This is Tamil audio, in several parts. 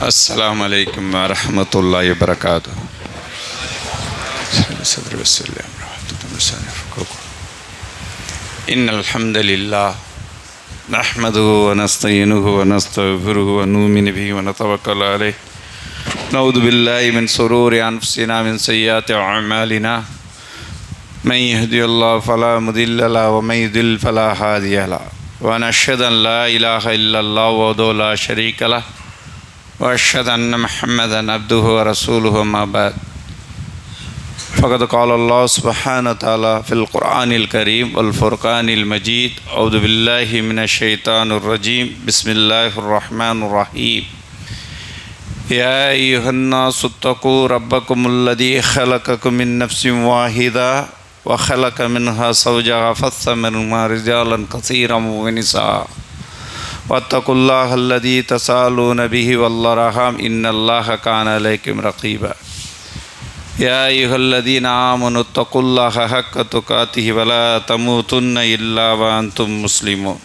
السلام عليكم ورحمة الله وبركاته. إن الحمد لله نحمده ونستعينه ونستغفره ونؤمن به ونتوكل عليه نعوذ بالله من شرور أنفسنا من سيئات أعمالنا من يهدي الله فلا مضل له ومن يضلل فلا هادي له ونشهد أن لا إله إلا الله وحده لا شريك له وأشهد أن محمدا عبده ورسوله أما بعد فقد قال الله سبحانه وتعالى في القرآن الكريم والفرقان المجيد أعوذ بالله من الشيطان الرجيم بسم الله الرحمن الرحيم يا أيها الناس اتقوا ربكم الذي خلقكم من نفس واحدة وخلق منها زوجها فبث منهما رجالا كثيرا ونساء واتقوا الله الذي تساءلون به والأرحام إن الله كان عليكم رقيبا يا أيها الذين آمنوا اتقوا الله حق تقاته ولا تموتن إلا وأنتم مسلمون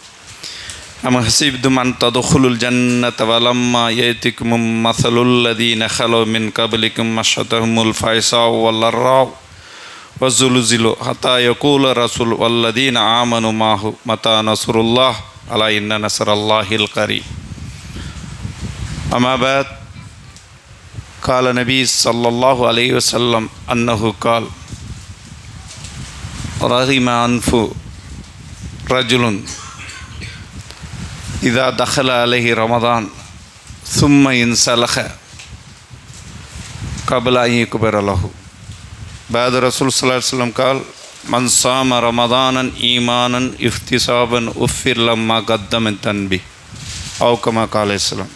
أم حسبتم أن تدخلوا الجنة ولما يأتكم مثل الذين خلوا من قبلكم مستهم البأساء والضراء والزلزلوا حتى يقول الرسول والذين آمنوا معه متى نصر الله ألا إن نصر الله القريب أما بعد قال النبي صلى الله عليه وسلم أنه قال رغم أنف رجل إذا دخل عليه رمضان ثم انسلخ قبل أن يكبر له بعد رسول صلى الله عليه وسلم قال من صام رمضانا إيمانا احتسابا غفر له ما قدم من ذنبه أو كما قال السلام.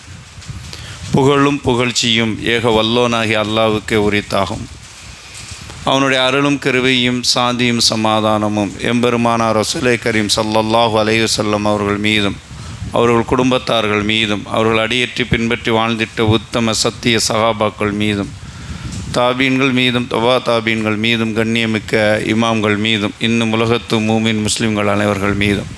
புகழும் புகழ்ச்சியும் ஏக வல்லோனாகிய அல்லாஹ்வுக்கே உரித்தாகும். அவனுடைய அருளும் கிருபையும் சாந்தியும் சமாதானமும் எம்பெருமானார் ரசூலே கரீம் ஸல்லல்லாஹு அலைஹி வஸல்லம் அவர்கள் மீதும் அவர்கள் குடும்பத்தார்கள் மீதும் அவர்கள் அடியேற்றி பின்பற்றி வாழ்ந்திட்ட உத்தம சத்திய சஹாபாக்கள் மீதும் தாபீன்கள் மீதும் தவா தாபீன்கள் மீதும் கண்ணியமிக்க இமாம்கள் மீதும் இன்னும் உலகத்து மூமின் முஸ்லிம்கள் அனைவர்கள் மீதும்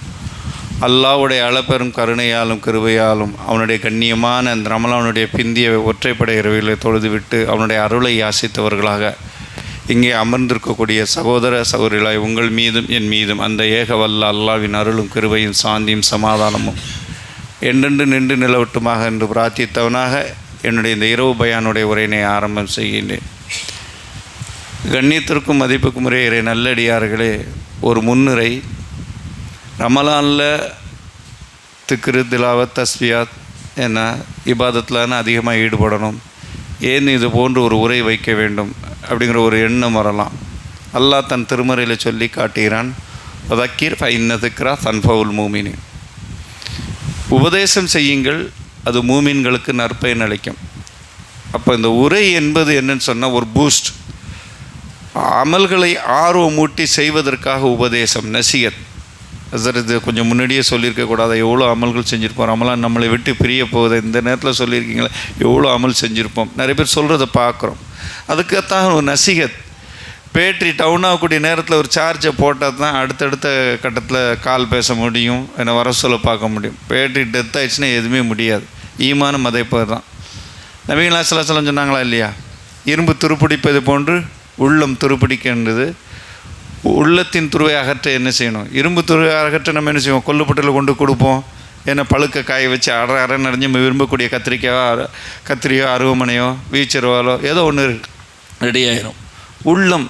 அல்லாஹ்வுடைய அளப்பெரும் கருணையாலும் கிருபையாலும் அவனுடைய கண்ணியமான அந்த ரமலானுடைய பிந்திய ஒற்றைப்படை இரவுகளை தொழுதுவிட்டு அவனுடைய அருளை யாசித்தவர்களாக இங்கே அமர்ந்திருக்கக்கூடிய சகோதர சகோதரிகளாய் உங்கள் மீதும் என் மீதும் அந்த ஏக வல்ல அல்லாஹ்வின் அருளும் கிருபையும் சாந்தியும் சமாதானமும் என்றென்று நின்று நிலவட்டுமாக என்று பிரார்த்தித்தவனாக என்னுடைய இந்த இரவு பயானுடைய உரையினை ஆரம்பம் செய்கின்றேன். கண்ணியத்திற்கும் மதிப்புக்கும் உரிய நல்லடியார்களே, ஒரு முன்னுரை. ரமலானில் திக்ரு திலாவத் தஸ்பியாத் என்ன இபாதத்தில் அதிகமாக ஈடுபடணும், ஏன் இது போன்று ஒரு உரை வைக்க வேண்டும் அப்படிங்கிற ஒரு எண்ணம் வரலாம். அல்லாஹ் தன் திருமறையில் சொல்லி காட்டுகிறான், வதக்கீர் ஃபைன்ன திக்ரா தன்ஃபவுல் மூமினின். உபதேசம் செய்யுங்கள், அது மூமின்களுக்கு நற்பயன் அளிக்கும். அப்போ இந்த உரை என்பது என்னன்னு சொன்னால் ஒரு பூஸ்ட், அமல்களை ஆர்வமூட்டி செய்வதற்காக உபதேசம், நசியத். இது கொஞ்சம் முன்னாடியே சொல்லியிருக்கக்கூடாது, எவ்வளோ அமல்கள் செஞ்சுருப்போம், ரமலான் நம்மளை விட்டு பிரிய போகுது, இந்த நேரத்தில் சொல்லியிருக்கீங்களா, எவ்வளோ அமல் செஞ்சுருப்போம், நிறைய பேர் சொல்கிறத பார்க்குறோம். அதுக்காகத்தான் ஒரு நசிகத். பேட்டரி டவுன் ஆகக்கூடிய நேரத்தில் ஒரு சார்ஜை போட்டால் தான் அடுத்தடுத்த கட்டத்தில் கால் பேச முடியும், என்னை வர சொல்ல பார்க்க முடியும். பேட்டரி டெத் ஆகிடுச்சுன்னா எதுவுமே முடியாது. ஈமானும் அதே பேர் தான். நபிகள் ஸல்லல்லாஹு அலைஹி வஸல்லம் சொன்னாங்களா இல்லையா, இரும்பு துருப்பிடிப்பது போன்று உள்ளம் துருப்பிடிக்கின்றது, உள்ளத்தின் துருவை அகற்ற என்ன செய்யணும், இரும்பு துருவை அகற்ற நம்ம என்ன செய்வோம், கொல்லுப்பட்டில் கொண்டு கொடுப்போம், ஏன்னா பழுக்க காய வச்சு அரை நிறைஞ்சு நம்ம விரும்பக்கூடிய கத்திரியோ அருவமனையோ வீச்சருவாலோ ஏதோ ஒன்று ரெடி ஆயிரும். உள்ளம்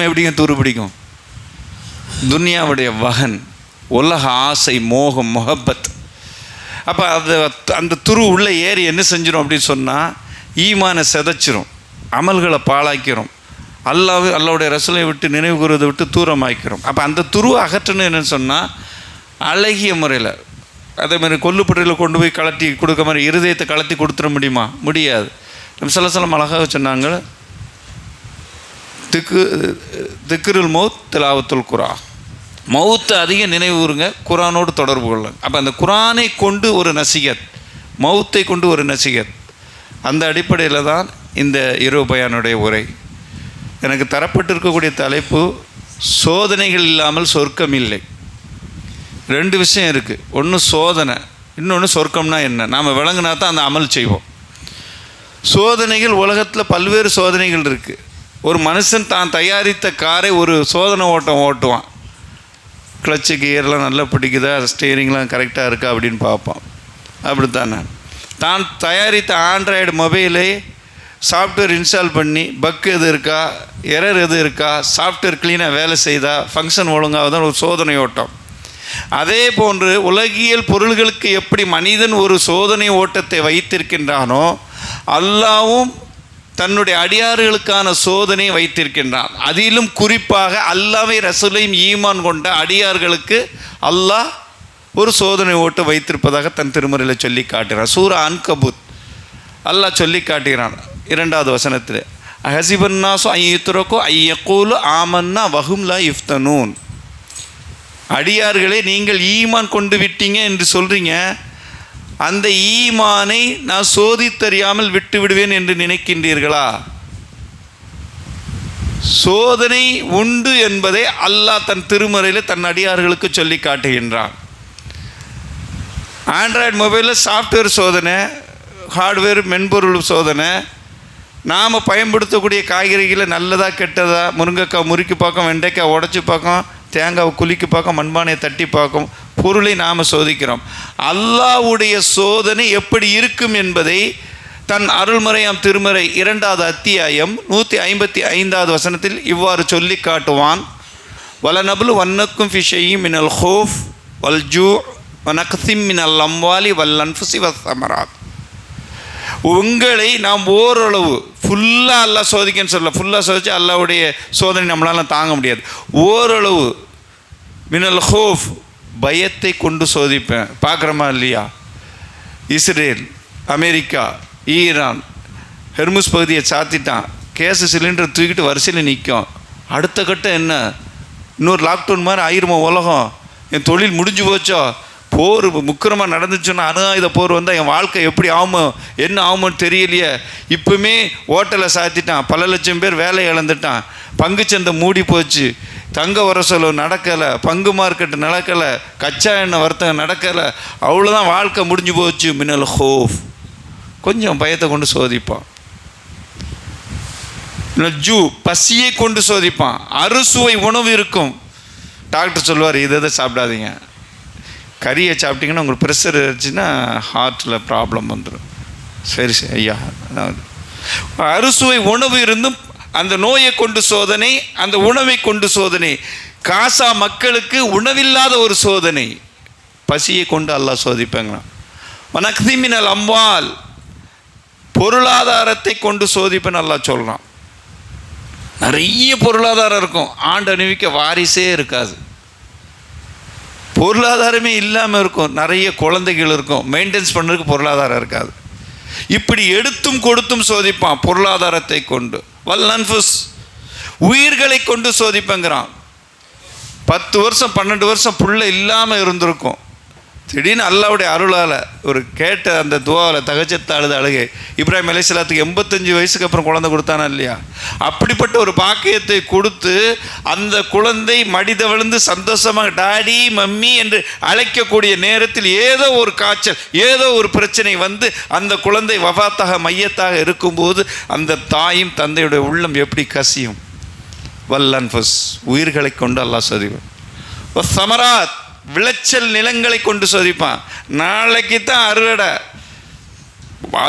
எப்படிங்க துரு பிடிக்கும், துன்யாவுடைய வகன், உலக ஆசை, மோகம், முஹப்பத். அப்போ அந்த துரு உள்ளே ஏறி என்ன செஞ்சிடும் அப்படின்னு சொன்னால் ஈமானை செதைச்சிரும், அமல்களை பாழாக்கிறோம், அல்லாவுடைய ரசூலை விட்டு நினைவு கூறுவதை விட்டு தூரமாக்கிறோம். அப்போ அந்த துருவை அகற்றணும் என்னன்னு சொன்னால் அழகிய முறையில், அதேமாதிரி கொல்லுப்பட்டியில் கொண்டு போய் கலட்டி கொடுக்க மாதிரி இருதயத்தை கலட்டி கொடுத்துட முடியுமா? முடியாது. நம்ம ஸல்லல்லாஹு அழகாக சொன்னாங்க, திக்ருல் மௌத் திலாவத்துல் குரா, மௌத்தை அதிக நினைவு கூறுங்க, குரானோடு தொடர்பு கொள்ளுங்க. அப்போ அந்த குரானை கொண்டு ஒரு நசிகத், மௌத்தை கொண்டு ஒரு நசிகத். அந்த அடிப்படையில் தான் இந்த இரவு பயானுடைய உரை. எனக்கு தரப்பட்டிருக்கக்கூடிய தலைப்பு சோதனைகள் இல்லாமல் சொர்க்கம் இல்லை. ரெண்டு விஷயம் இருக்குது. ஒன்று சோதனை, இன்னொன்று சொர்க்கம்னா என்ன, நாம் விளங்கினா தான் அந்த அமல் செய்வோம். சோதனைகள் உலகத்தில் பல்வேறு சோதனைகள் இருக்குது. ஒரு மனுஷன் தான் தயாரித்த காரை ஒரு சோதனை ஓட்டம் ஓட்டுவான். கிளச்சு கியர்லாம் நல்லா பிடிக்குதா, ஸ்டீரிங்லாம் கரெக்டாக இருக்கா அப்படின்னு பார்ப்பான். அப்படித்தானே தான் தயாரித்த ஆண்ட்ராய்டு மொபைலை சாஃப்ட்வேர் இன்ஸ்டால் பண்ணி பக் எது இருக்கா, எரர் எது இருக்கா, சாஃப்ட்வேர் க்ளீனாக வேலை செய்தா, ஃபங்க்ஷன் ஒழுங்காக ஒரு சோதனை ஓட்டம். அதே போன்று உலகியல் பொருள்களுக்கு எப்படி மனிதன் ஒரு சோதனை ஓட்டத்தை வைத்திருக்கின்றானோ, அல்லாவும் தன்னுடைய அடியார்களுக்கான சோதனை வைத்திருக்கின்றான். அதிலும் குறிப்பாக அல்லாவை ரசூலையும் ஈமான் கொண்ட அடியார்களுக்கு அல்லாஹ் ஒரு சோதனை ஓட்டு வைத்திருப்பதாக தன் திருமறையில் சொல்லி காட்டுகிறான். சூரா அன்கபூத் அல்லாஹ் சொல்லி காட்டுகிறான் 2வது வசனத்தில், ஹசிபன்னாசு ஐயுத்ரகோ ஐயக்கூலு ஆமன்னா வஹும் லா யுஃப்தனூன். அடியார்களே, நீங்கள் ஈமான் கொண்டு விட்டீங்க என்று சொல்கிறீங்க, அந்த ஈமானை நான் சோதித்தறியாமல் விட்டு விடுவேன் என்று நினைக்கின்றீர்களா? சோதனை உண்டு என்பதை அல்லாஹ் தன் திருமறையில் தன் அடியார்களுக்கு சொல்லி காட்டுகின்றான். ஆண்ட்ராய்டு மொபைலில் சாஃப்ட்வேர் சோதனை, ஹார்ட்வேர் மென்பொருள் சோதனை, நாம் பயன்படுத்தக்கூடிய காய்கறிகளை நல்லதா கெட்டதா, முருங்கைக்காய் முறுக்கி பார்க்கும், வெண்டைக்காய் உடச்சி பார்க்கும், தேங்காவை குலுக்கி பார்க்கும், மண்பானையை தட்டி பார்க்கும், பொருளை நாம் சோதிக்கிறோம். அல்லாஹ்வுடைய சோதனை எப்படி இருக்கும் என்பதை தன் அருள்மறையாம் திருமறை 2வது அத்தியாயம் 155வது வசனத்தில் இவ்வாறு சொல்லி காட்டுவான். வலநபுலு வன்னக்கும் ஃபி ஷைஇம் மினல் ஹௌஃப் வல் ஜூ வ நக்ஸிம் மினல் அம்வாலி வல் அன்ஃபுஸி வஸ்ஸமராத். உங்களை நாம் ஓரளவு ஃபுல்லாக அல்லாஹ் சோதிக்கன்னு சொல்ல, ஃபுல்லாக சோதிச்சு அல்லாஹ்வுடைய சோதனை நம்மளால் தாங்க முடியாது. ஓரளவு மினல் ஹௌஃப், பயத்தை கொண்டு சோதிப்பேன். பார்க்குறோமா இல்லையா? இஸ்ரேல், அமெரிக்கா, ஈரான் ஹெர்முஸ் பகுதியை சாத்திட்டான். கேஸு சிலிண்டர் தூக்கிட்டு வரிசையில் நிற்கும். அடுத்த கட்டம் என்ன? இன்னொரு லாக்டவுன் மாதிரி ஆயிருமோ உலகம்? என் தொழில் முடிஞ்சு போச்சோ? போர் முக்கிரமாக நடந்துச்சுன்னா, அணுகாயுத போர் வந்தால் என் வாழ்க்கை எப்படி ஆகுமோ, என்ன ஆகுமோன்னு தெரியலையே. இப்போவுமே ஹோட்டலை சாத்திட்டான், பல லட்சம் பேர் வேலை இழந்துட்டான், பங்குச்சந்தை மூடி போச்சு, தங்க வரசொலவு நடக்கலை, பங்கு மார்க்கெட்டு நடக்கலை, கச்சா எண்ணெய் வர்த்தகம் நடக்கலை, அவ்வளோதான், வாழ்க்கை முடிஞ்சு போச்சு. மினல் ஹோஃப், கொஞ்சம் பயத்தை கொண்டு சோதிப்பான். ஜூ, பசியை கொண்டு சோதிப்பான். அறுசுவை உணவு இருக்கும். டாக்டர் சொல்லுவார், இதை சாப்பிடாதீங்க, கறியை சாப்பிட்டிங்கன்னா உங்களுக்கு ப்ரெஷர் இருந்துச்சுன்னா ஹார்ட்டில் ப்ராப்ளம் வந்துடும். சரி சரி ஐயா. அறுசுவை உணவு இருந்தும் அந்த நோயை கொண்டு சோதனை, அந்த உணவை கொண்டு சோதனை. காசா மக்களுக்கு உணவில்லாத ஒரு சோதனை, பசியை கொண்டு அல்லாஹ் சோதிப்பாங்க. வனக்திமினல் அம்வால், பொருளாதாரத்தை கொண்டு சோதிப்பேன்னு அல்லாஹ் சொல்கிறான். நிறைய பொருளாதாரம் இருக்கும், ஆண்டு அணிவிக்க வாரிசே இருக்காது. பொருளாதாரமே இல்லாமல் இருக்கும், நிறைய குழந்தைகள் இருக்கும், மெயின்டெனன்ஸ் பண்ணுறதுக்கு பொருளாதாரம் இருக்காது. இப்படி எடுத்தும் கொடுத்தும் சோதிப்பான் பொருளாதாரத்தை கொண்டு. வல் அன்ஃபுஸ், உயிர்களை கொண்டு சோதிப்பேங்கிறான். 10 வருஷம் 12 வருஷம் புள்ள இல்லாமல் இருந்திருக்கும். திடீர்னு அல்லாஹ்வுடைய அருளால் ஒரு கேட்ட அந்த துவாவில் தகச்சத்த அழுத அழுகை. இப்ராஹிம் அலைஹிஸ்ஸலாத்துக்கு 85 வயசுக்கு அப்புறம் குழந்தை கொடுத்தானா இல்லையா? அப்படிப்பட்ட ஒரு பாக்கியத்தை கொடுத்து அந்த குழந்தை மடிதவிழுந்து சந்தோஷமாக டாடி மம்மி என்று அழைக்கக்கூடிய நேரத்தில் ஏதோ ஒரு காய்ச்சல், ஏதோ ஒரு பிரச்சனை வந்து அந்த குழந்தை வஃபாத்தாக மையத்தாக இருக்கும்போது அந்த தாயும் தந்தையுடைய உள்ளம் எப்படி கசியும்? வல் அன்ஃபுஸ், உயிர்களை கொண்டு அல்லாஹ் சோதிப்பான். சமராத், விளைச்சல் நிலங்களை கொண்டு சோதிப்பான். நாளைக்கு தான் அறுவடை,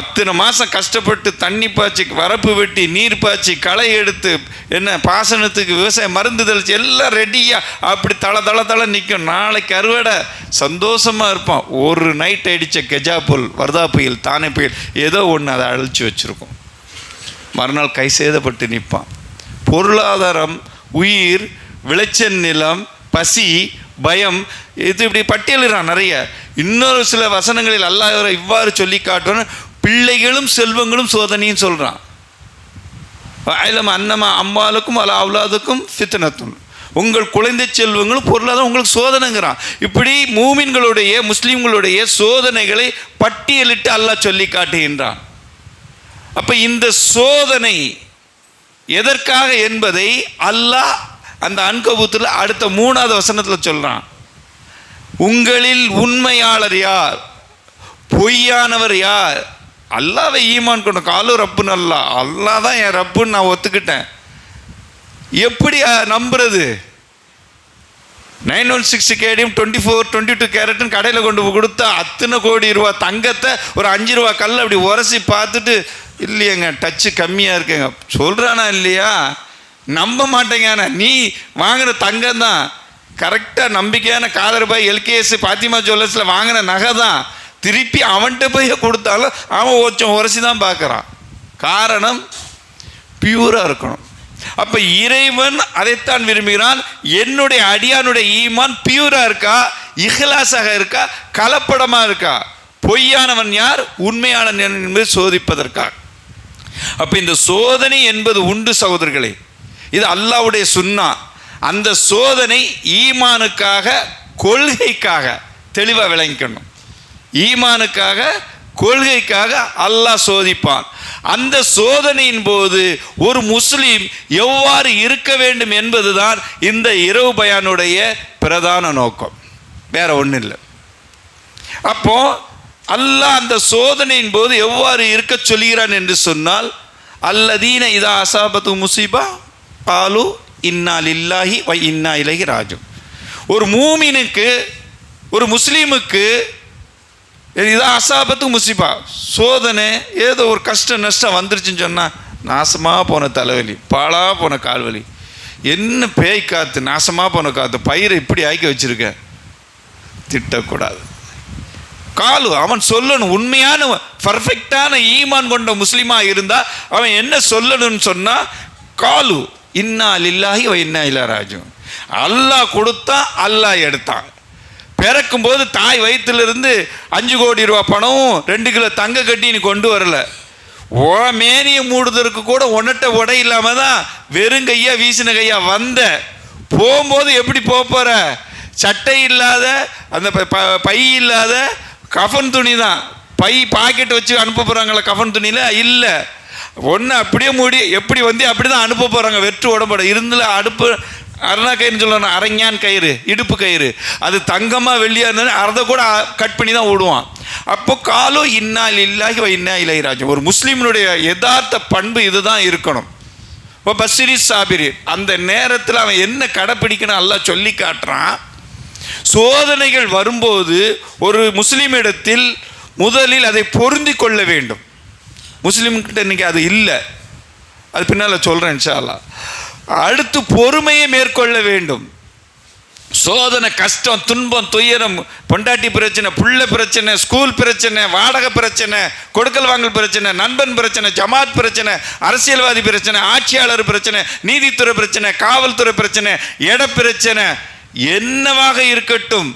அத்தனை மாதம் கஷ்டப்பட்டு தண்ணி பாய்ச்சி, வரப்பு வெட்டி, நீர் பாய்ச்சி, களை எடுத்து, என்ன பாசனத்துக்கு விவசாயம் மருந்து தெளிச்சு எல்லாம் ரெடியாக அப்படி தள நிற்கும். நாளைக்கு அறுவடை, சந்தோஷமாக இருப்பான். ஒரு நைட் அடித்த கெஜா புயல், வர்தா புயல், தானே புயல், ஏதோ ஒன்று அதை அழிச்சு வச்சுருக்கோம். மறுநாள் கை சேதப்பட்டு நிற்பான். பொருளாதாரம், உயிர், விளைச்சல் நிலம், பசி, பயம், இது இப்படி பட்டியலிடுறான் நிறைய. இன்னொரு சில வசனங்களில் அல்லாஹ் இவ்வாறு சொல்லி காட்டுவான், பிள்ளைகளும் செல்வங்களும் சோதனையும் சொல்கிறான். அன்னமா அம்மாலுக்கும் அல்ல அவ்லாதுக்கும் ஃபித்னத்துன், உங்கள் குழந்தை செல்வங்களும் பொருளாதாரம் உங்களுக்கு சோதனைங்கிறான். இப்படி மூமின்களுடைய முஸ்லீம்களுடைய சோதனைகளை பட்டியலிட்டு அல்லாஹ் சொல்லி காட்டுகின்றான். அப்போ இந்த சோதனை எதற்காக என்பதை அல்லாஹ் அந்த அன்கபூத்தில் அடுத்த 3வது வசனத்தில் சொல்கிறான். உங்களில் உண்மையாளர் யார், பொய்யானவர் யார், அல்லாவை ஈமான் கொண்ட காலு ரப்புன்னு அல்லா தான் என் ரப்புன்னு நான் ஒத்துக்கிட்டேன். எப்படி நம்புறது? 916 கேடியும் 22 கேரட்னு கடையில் கொண்டு கொடுத்தா அத்தனை கோடி ரூபா தங்கத்தை ஒரு 5 ரூபா கல் அப்படி உரசி பார்த்துட்டு, இல்லையங்க டச்சு கம்மியாக இருக்குங்க சொல்கிறானா இல்லையா? நம்ப மாட்டேங்க. நீ வாங்கின தங்கம் தான் கரெக்டாக நம்பிக்கையான காதர்பாய் எல்கேஎஸ் பாத்திமா ஜுவல்லர்ஸில் வாங்கின நகை தான். திருப்பி அவன்கிட்ட போய் கொடுத்தாலும் அவன் கொஞ்சம் உரசி தான் பார்க்குறான். காரணம் பியூராக இருக்கணும். அப்போ இறைவன் அதைத்தான் விரும்புகிறான். என்னுடைய அடியானுடைய ஈமான் பியூராக இருக்கா, இஹ்லாஸாக இருக்கா, கலப்படமாக இருக்கா? பொய்யானவன் யார், உண்மையானவன் என்பதை சோதிப்பதற்காக. அப்போ இந்த சோதனை என்பது உண்டு சகோதரர்களே. இது அல்லாஹ்வுடைய சுன்னா. அந்த சோதனை ஈமானுக்காக, கொள்கைக்காக தெளிவாக விளங்கிக்கணும். ஈமானுக்காக, கொள்கைக்காக அல்லாஹ் சோதிப்பான். அந்த சோதனையின் போது ஒரு முஸ்லீம் எவ்வாறு இருக்க வேண்டும் என்பதுதான் இந்த இரவு பயானுடைய பிரதான நோக்கம், வேற ஒன்றும் இல்லை. அப்போ அல்லாஹ் அந்த சோதனையின் போது எவ்வாறு இருக்க சொல்கிறான் என்று சொன்னால், அல்லதீன இதா அசாபத்து முசீபா காலு இன்னா லில்லாஹி வ இன்னா இலைஹி ராஜிஊன். ஒரு மூமினுக்கு, ஒரு முஸ்லீமுக்கு இதான் அசாபத்து முசிபா, சோதனை, ஏதோ ஒரு கஷ்டம் நஷ்டம் வந்துருச்சுன்னு சொன்னால், நாசமாக போன தலைவலி, பாழாக போன கால்வலி, என்ன பேய் காற்று, நாசமாக போன காற்று, பயிரை இப்படி ஆக்கி வச்சிருக்க, திட்டக்கூடாது. காலு அவன் சொல்லணும். உண்மையான பர்ஃபெக்டான ஈமான் கொண்ட முஸ்லீமாக இருந்தால் அவன் என்ன சொல்லணும்னு சொன்னால், காலு இன்னா லில்லாஹி வ இன்னா இலைஹி ராஜிஊன். அல்லாஹ் கொடுத்தா, அல்லாஹ் எடுத்தான். பிறக்கும் போது தாய் வயிற்றிலிருந்து 5 கோடி ரூபா பணமும் 2 கிலோ தங்க கட்டி நீ கொண்டு வரல. மேனியை மூடுதற்கு கூட உன்னட்ட உடை இல்லாமல் தான் வெறும் கையா வீசின கையா வந்த. போகும்போது எப்படி போகிற? சட்டை இல்லாத, அந்த பை இல்லாத, கஃன் துணி தான். பை பாக்கெட் வச்சு அனுப்ப போகிறாங்களா கஃன் துணியில்? இல்லை. ஒன்று அப்படியே மூடி எப்படி வந்து அப்படி தான் அனுப்ப போகிறாங்க. வெற்று உடம்போட இருந்துல அடுப்பு அரணா கயிறுன்னு சொல்லணும், அரஞ்ஞான் கயிறு, இடுப்பு கயிறு. அது தங்கமாக வெள்ளியாக இருந்தாலும் அதை கூட கட் பண்ணி தான் விடுவான். அப்போ காலோ இன்னா லில்லாஹி வ இன்னா இலைஹி ராஜிஊன். ஒரு முஸ்லீமினுடைய யதார்த்த பண்பு இதுதான் இருக்கணும். இப்போ பஸ்ஸிரி சாபிரி அந்த நேரத்தில் அவன் என்ன கடைப்பிடிக்கணும் அல்லாஹ் சொல்லி காட்டுறான். சோதனைகள் வரும்போது ஒரு முஸ்லீமிடத்தில் முதலில் அதை பொருந்தி கொள்ள வேண்டும். முஸ்லீம்கிட்ட இன்னைக்கு அது இல்லை, அது பின்னால் சொல்கிறேன் இன்ஷா அல்லாஹ். அடுத்து பொறுமையை மேற்கொள்ள வேண்டும். சோதனை, கஷ்டம், துன்பம், துயரம், பொண்டாட்டி பிரச்சனை, புள்ள பிரச்சனை, ஸ்கூல் பிரச்சனை, வாடகை பிரச்சனை, கொடுக்கல் வாங்கல் பிரச்சனை, நண்பன் பிரச்சனை, ஜமாத் பிரச்சனை, அரசியல்வாதி பிரச்சனை, ஆட்சியாளர் பிரச்சனை, நீதித்துறை பிரச்சனை, காவல்துறை பிரச்சனை, இட பிரச்சனை, என்னவாக இருக்கட்டும்,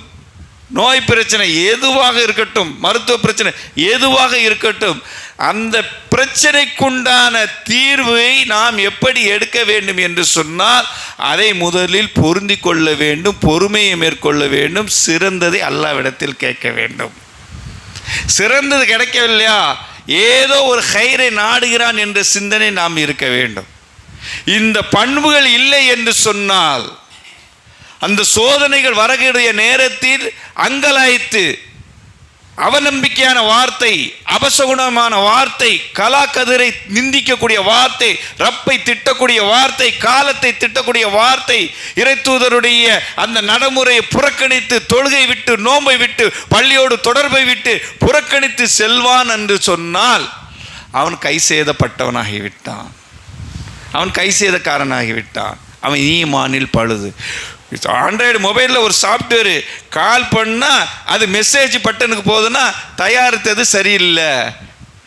நோய் பிரச்சனை எதுவாக இருக்கட்டும், மருத்துவ பிரச்சனை எதுவாக இருக்கட்டும், அந்த பிரச்சனைக்குண்டான தீர்வை நாம் எப்படி எடுக்க வேண்டும் என்று சொன்னால் அதை முதலில் பொருந்தி கொள்ள வேண்டும், பொறுமையை மேற்கொள்ள வேண்டும், சிறந்ததை அல்லாஹ்விடத்தில் கேட்க வேண்டும். சிறந்தது கிடைக்கவில்லையா, ஏதோ ஒரு ஹைரை நாடுகிறான் என்ற சிந்தனை நாம் இருக்க வேண்டும். இந்த பண்புகள் இல்லை என்று சொன்னால் அந்த சோதனைகள் வரக்கூடிய நேரத்தில் அங்கலாய்த்து அவநம்பிக்கையான வார்த்தை, அபசகுணமான வார்த்தை, கலாக்கதிரை நிந்திக்கக்கூடிய வார்த்தை, ரப்பை திட்டக்கூடிய வார்த்தை, காலத்தை திட்டக்கூடிய வார்த்தை, இறைத்தூதருடைய அந்த நடைமுறையை புறக்கணித்து, தொழுகை விட்டு, நோன்பை விட்டு, பள்ளியோடு தொடர்பை விட்டு புறக்கணித்து செல்வான் என்று சொன்னால் அவன் கை சேதப்பட்டவனாகிவிட்டான், அவன் கை சேதக்காரனாகிவிட்டான், அவன் ஈமானில் பழுது. ஆண்ட்ராய்டு மொபைலில் ஒரு சாஃப்ட்வேரு கால் பண்ணால் அது மெசேஜ் பட்டனுக்கு போகுதுன்னா தயாரித்தது சரியில்லை,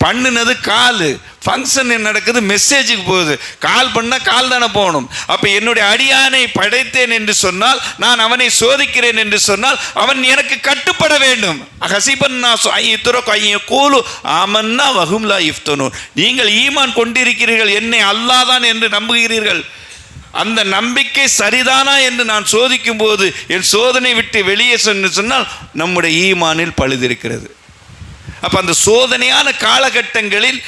பண்ணினது கால், ஃபங்க்ஷன் நடக்குது மெசேஜுக்கு போகுது, கால் பண்ணால் கால் தானே போகணும். அப்போ என்னுடைய அடியானை படைத்தேன் என்று சொன்னால், நான் அவனை சோதிக்கிறேன் என்று சொன்னால் அவன் எனக்கு கட்டுப்பட வேண்டும். ஹசிபன் கூலு ஆமன்னா வஹும் லா யுஃப்தனூன். நீங்கள் ஈமான் கொண்டிருக்கிறீர்கள், என்னை அல்லாஹ் தான் என்று நம்புகிறீர்கள், அந்த நம்பிக்கை சரிதானா என்று நான் சோதிக்கும் போது என் சோதனை விட்டு வெளியே சொன்னால் நம்முடைய ஈமானில் பழுதிருக்கிறது. அப்போ அந்த சோதனையான காலகட்டங்களில்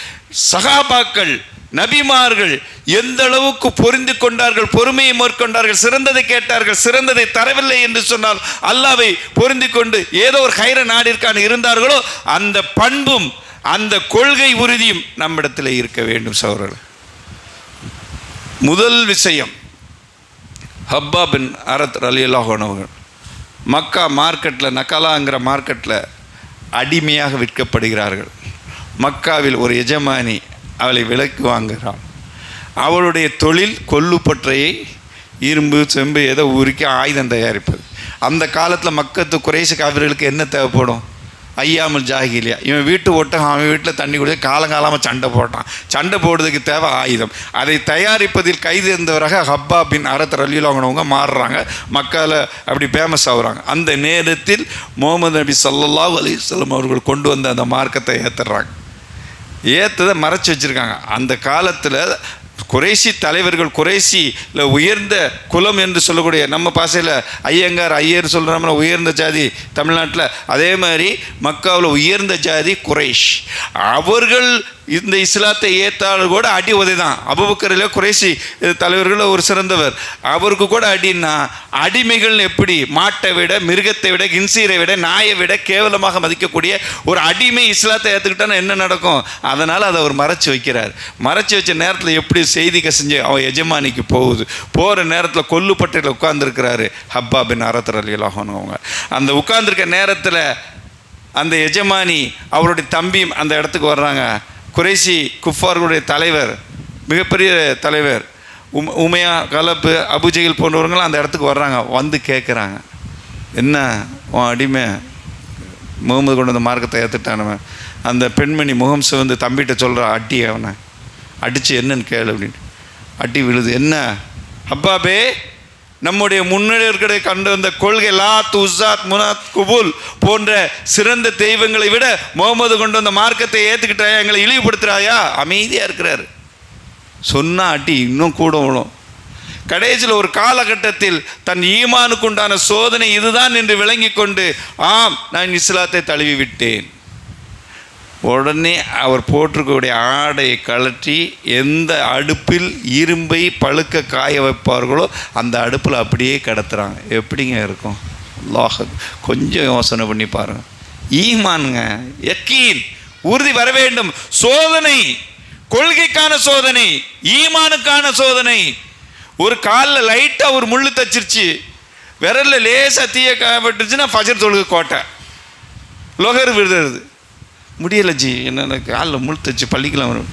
சஹாபாக்கள், நபிமார்கள் எந்த அளவுக்கு பொருந்து கொண்டார்கள், பொறுமையை மேற்கொண்டார்கள், சிறந்ததை கேட்டார்கள், சிறந்ததை தரவில்லை என்று சொன்னால் அல்லாஹ்வை பொருந்தி கொண்டு ஏதோ ஒரு ஹைர நாடிற்கான இருந்தார்களோ அந்த பண்பும் அந்த கொள்கை உறுதியும் நம்மிடத்தில் இருக்க வேண்டும் சகோதரர்கள். முதல் விஷயம், ஹப்பா பின் அரத் ரலியல்லாஹு அன்ஹு மக்கா மார்க்கெட்டில், நக்கலாங்கிற மார்க்கெட்டில் அடிமையாக விற்கப்படுகிறார்கள். மக்காவில் ஒரு எஜமானி அவளை விலைக்கு வாங்குகிறாள். அவளுடைய தொழில் கொல்லுப்பற்றையை, இரும்பு செம்பு ஏதோ உருக்கி ஆயுதம் தயாரிப்பது. அந்த காலத்தில் மக்கத்து குறைசி காவிர்களுக்கு என்ன தேவைப்படும்? ஐயாமல் ஜாகிலியா, இவன் வீட்டு ஒட்டகம் அவன் வீட்டில் தண்ணி குடிச்சு காலங்காலமாக சண்டை போட்டான். சண்டை போடுறதுக்கு தேவை ஆயுதம். அதை தயாரிப்பதில் கைது இருந்தவராக ஹப்பா பின் அரத் ரலியல்லாஹு அன்ஹு மாறுறாங்க. மக்கால அப்படி ஃபேமஸ் ஆகுறாங்க. அந்த நேரத்தில் முஹம்மது நபி ஸல்லல்லாஹு அலைஹி வஸல்லம் அவர்கள் கொண்டு வந்த அந்த மார்க்கத்தை ஏற்றுறாங்க. ஏற்றதை மறைச்சி வச்சுருக்காங்க. அந்த காலத்தில் குறைசி தலைவர்கள், குறைசியில் உயர்ந்த குலம் என்று சொல்லக்கூடிய, நம்ம பாசையில் ஐயங்கார் ஐயர் சொல்கிறோம்னா உயர்ந்த ஜாதி தமிழ்நாட்டில், அதே மாதிரி மக்காவில் உயர்ந்த ஜாதி குறைஷ். அவர்கள் இந்த இஸ்லாத்தை ஏற்றாலும் கூட அடி உதை தான். அபூபக்கரில் குறைசி தலைவர்கள் ஒரு சிறந்தவர், அவருக்கு கூட அடின்னா, அடிமைகள் எப்படி மாட்டை விட, மிருகத்தை விட, கின்சீரை விட, நாயை விட கேவலமாக மதிக்கக்கூடிய ஒரு அடிமை இஸ்லாத்தை ஏற்றுக்கிட்டான்னா என்ன நடக்கும்? அதனால் அதை அவர் மறைச்சி வைக்கிறார். மறைச்சி வச்ச நேரத்தில் எப்படி செய்தி கசிஞ்சு அவன் எஜமானிக்கு போகுது. போகிற நேரத்தில் கொல்லுப்பட்டையில் உட்கார்ந்துருக்கிறாரு ஹப்பா பின் அரத் ரலியல்லாஹு அன்ஹு. அவங்க அந்த உட்கார்ந்துருக்க நேரத்தில் அந்த எஜமானி அவருடைய தம்பி அந்த இடத்துக்கு வர்றாங்க. குறைசி குஃபார்களுடைய தலைவர், மிகப்பெரிய தலைவர் உமையா, கலப்பு, அபுஜெயில் போன்றவர்களும் அந்த இடத்துக்கு வர்றாங்க. வந்து கேட்குறாங்க, என்ன உன் அடிமை முகமது கொண்டு வந்த மார்க்கத்தை ஏற்றுட்டானவன்? அந்த பெண்மணி முகம் சிவந்து தம்பிகிட்ட சொல்கிறா, அட்டி அவனை அடித்து என்னன்னு கேளு அப்படின்னு. அட்டி விழுது. என்ன ஹப்பாபே, நம்முடைய முன்னோர்களை கண்டு வந்த கொள்கை லாத், உஸ்ஸாத், முனாத், குபுல் போன்ற சிறந்த தெய்வங்களை விட முகமது கொண்டு வந்த மார்க்கத்தை ஏற்றுக்கிட்டாயா? எங்களை இழிவுபடுத்துகிறாயா? அமைதியாக இருக்கிறார். சொன்னால் அடி இன்னும் கூட விழும். கடைசியில் ஒரு காலகட்டத்தில் தன் ஈமானுக்கு உண்டான சோதனை இதுதான் என்று விளங்கி கொண்டு, ஆம் நான் இஸ்லாத்தை தழுவி விட்டேன். உடனே அவர் போட்டிருக்கக்கூடிய ஆடையை கழற்றி எந்த அடுப்பில் இரும்பை பழுக்க காய வைப்பார்களோ அந்த அடுப்பில் அப்படியே கடத்துகிறாங்க. எப்படிங்க இருக்கும்? அல்லாஹ், கொஞ்சம் யோசனை பண்ணி பாருங்கள். ஈமானுங்க, யக்கீன், உறுதி வர வேண்டும். சோதனை, கொள்கைக்கான சோதனை, ஈமானுக்கான சோதனை. ஒரு காலில் லைட்டாக ஒரு முள்ளு தச்சிருச்சு, விரலில் லேசாக தீய காயப்பட்டுருச்சுன்னா ஃபஜர் தொழுகை கோட்டை, லொகர் விழுது. முடியலை ஜி, என்ன காலில் முள் தச்சு பள்ளிக்கலாம் வரும்.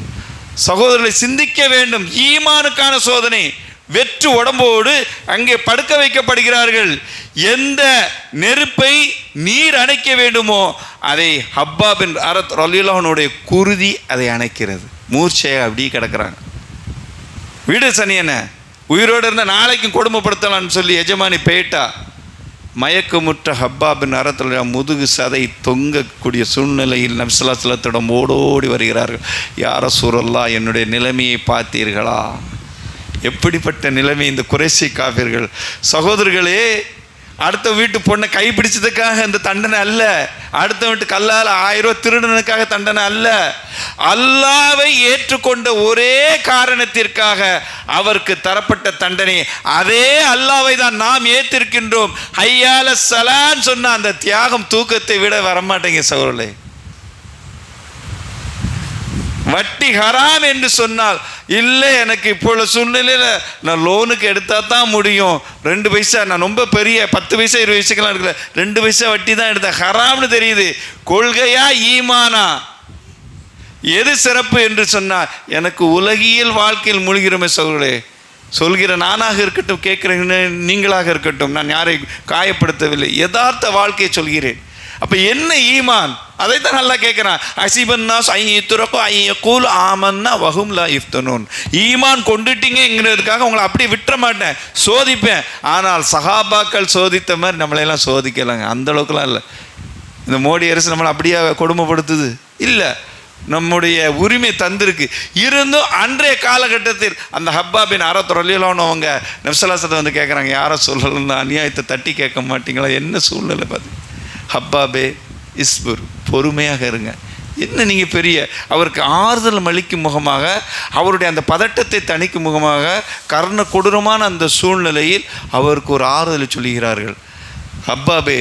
சகோதரர்களை சிந்திக்க வேண்டும். ஈமானுக்கான சோதனை. வெற்று உடம்போடு அங்கே படுக்க வைக்கப்படுகிறார்கள். எந்த நெருப்பை நீர் அணைக்க வேண்டுமோ அதை ஹப்பா பின் அரத் ரலியல்லாஹு அன்ஹுடைய குருதி அதை அணைக்கிறது. மூர்ச்சையாக அப்படியே கிடக்கிறாங்க. வீடு சனியனை உயிரோடு இருந்தால் நாளைக்கும் கொடுமைப்படுத்தலான்னு சொல்லி எஜமானி போயிட்டா. மயக்கமுற்ற ஹப்பா பின் அரத் முதுகு சதை தொங்கக்கூடிய சூழ்நிலையில் நபி ஸல்லல்லாஹு அலைஹி வஸல்லம் ஓடோடி வருகிறார்கள். யா ரசூலல்லாஹ், என்னுடைய நிலைமையை பார்த்தீர்களா? எப்படிப்பட்ட நிலைமை இந்த குறைசி காஃபிர்கள். சகோதரர்களே, அடுத்த வீட்டு பொண்ணை கைப்பிடிச்சதுக்காக இந்த தண்டனை அல்ல. அடுத்த வீட்டு கல்லால் 1000 ரூபா திருடனுக்காக தண்டனை அல்ல. அல்லாஹ்வை ஏற்றுக்கொண்ட ஒரே காரணத்திற்காக அவருக்கு தரப்பட்ட தண்டனை. அதே அல்லாஹ்வை தான் நாம் ஏற்றிருக்கின்றோம். ஹய்யால ஸலான்னு சொன்ன அந்த தியாகம் தூக்கத்தை விட வரமாட்டேங்க சகோதரர்களே. வட்டி ஹராம் என்று சொன்னால், இல்லை எனக்கு இப்போ உள்ள சூழ்நிலையில் நான் லோனுக்கு எடுத்தால் தான் முடியும், 2 பைசா, நான் ரொம்ப பெரிய 10 பைசா 20 பைசாக்கெல்லாம் எடுக்கல, 2 பைசா வட்டி தான் எடுத்தேன், ஹராம்னு தெரியுது. கொள்கையா ஈமானா? எது சிறப்பு என்று சொன்னால், எனக்கு உலகியல் வாழ்க்கையில் மூழ்கிறோமே சகோதரர்களே. சொல்கிற நானாக இருக்கட்டும், கேட்குற நீங்களாக இருக்கட்டும், நான் யாரை காயப்படுத்தவில்லை, யதார்த்த வாழ்க்கையை சொல்கிறேன். அப்போ என்ன ஈமான்? அதைத்தான் நல்லா கேட்குறான். அசிபன்னாஸ் ஐத்துரக்கோ ஐயக்கூல் ஆமன்னா வஹும் லா இஃப்தனூன். ஈமான் கொண்டுட்டீங்கிறதுக்காக உங்களை அப்படியே விட்டுற மாட்டேன், சோதிப்பேன். ஆனால் சஹாபாக்கள் சோதித்த மாதிரி நம்மளையெல்லாம் சோதிக்கலாங்க. அந்தளவுக்குலாம் இல்லை. இந்த மோடி அரசு நம்மளை அப்படியே கொடுமைப்படுத்துது இல்லை, நம்முடைய உரிமை தந்திருக்கு. இருந்தும் அன்றைய காலகட்டத்தில் அந்த ஹப்பா பின் அரத் ரலியல்லாஹு அன்ஹு அவங்க நபி ஸல்லல்லாஹு அலைஹி வஸல்லம் வந்து கேட்குறாங்க, யாரை சொல்லலாம், அநியாயத்தை தட்டி கேட்க மாட்டீங்களா? என்ன சூழ்நிலை பார்த்து? ஹப்பாபே இஸ்புர், பொறுமையாக இருங்க. என்ன நீங்கள் பெரிய, அவருக்கு ஆறுதல் அளிக்கும் முகமாக, அவருடைய அந்த பதட்டத்தை தணிக்கும் முகமாக, கர்ண கொடூரமான அந்த சூழ்நிலையில் அவருக்கு ஒரு ஆறுதலை சொல்லுகிறார்கள். ஹப்பாபே,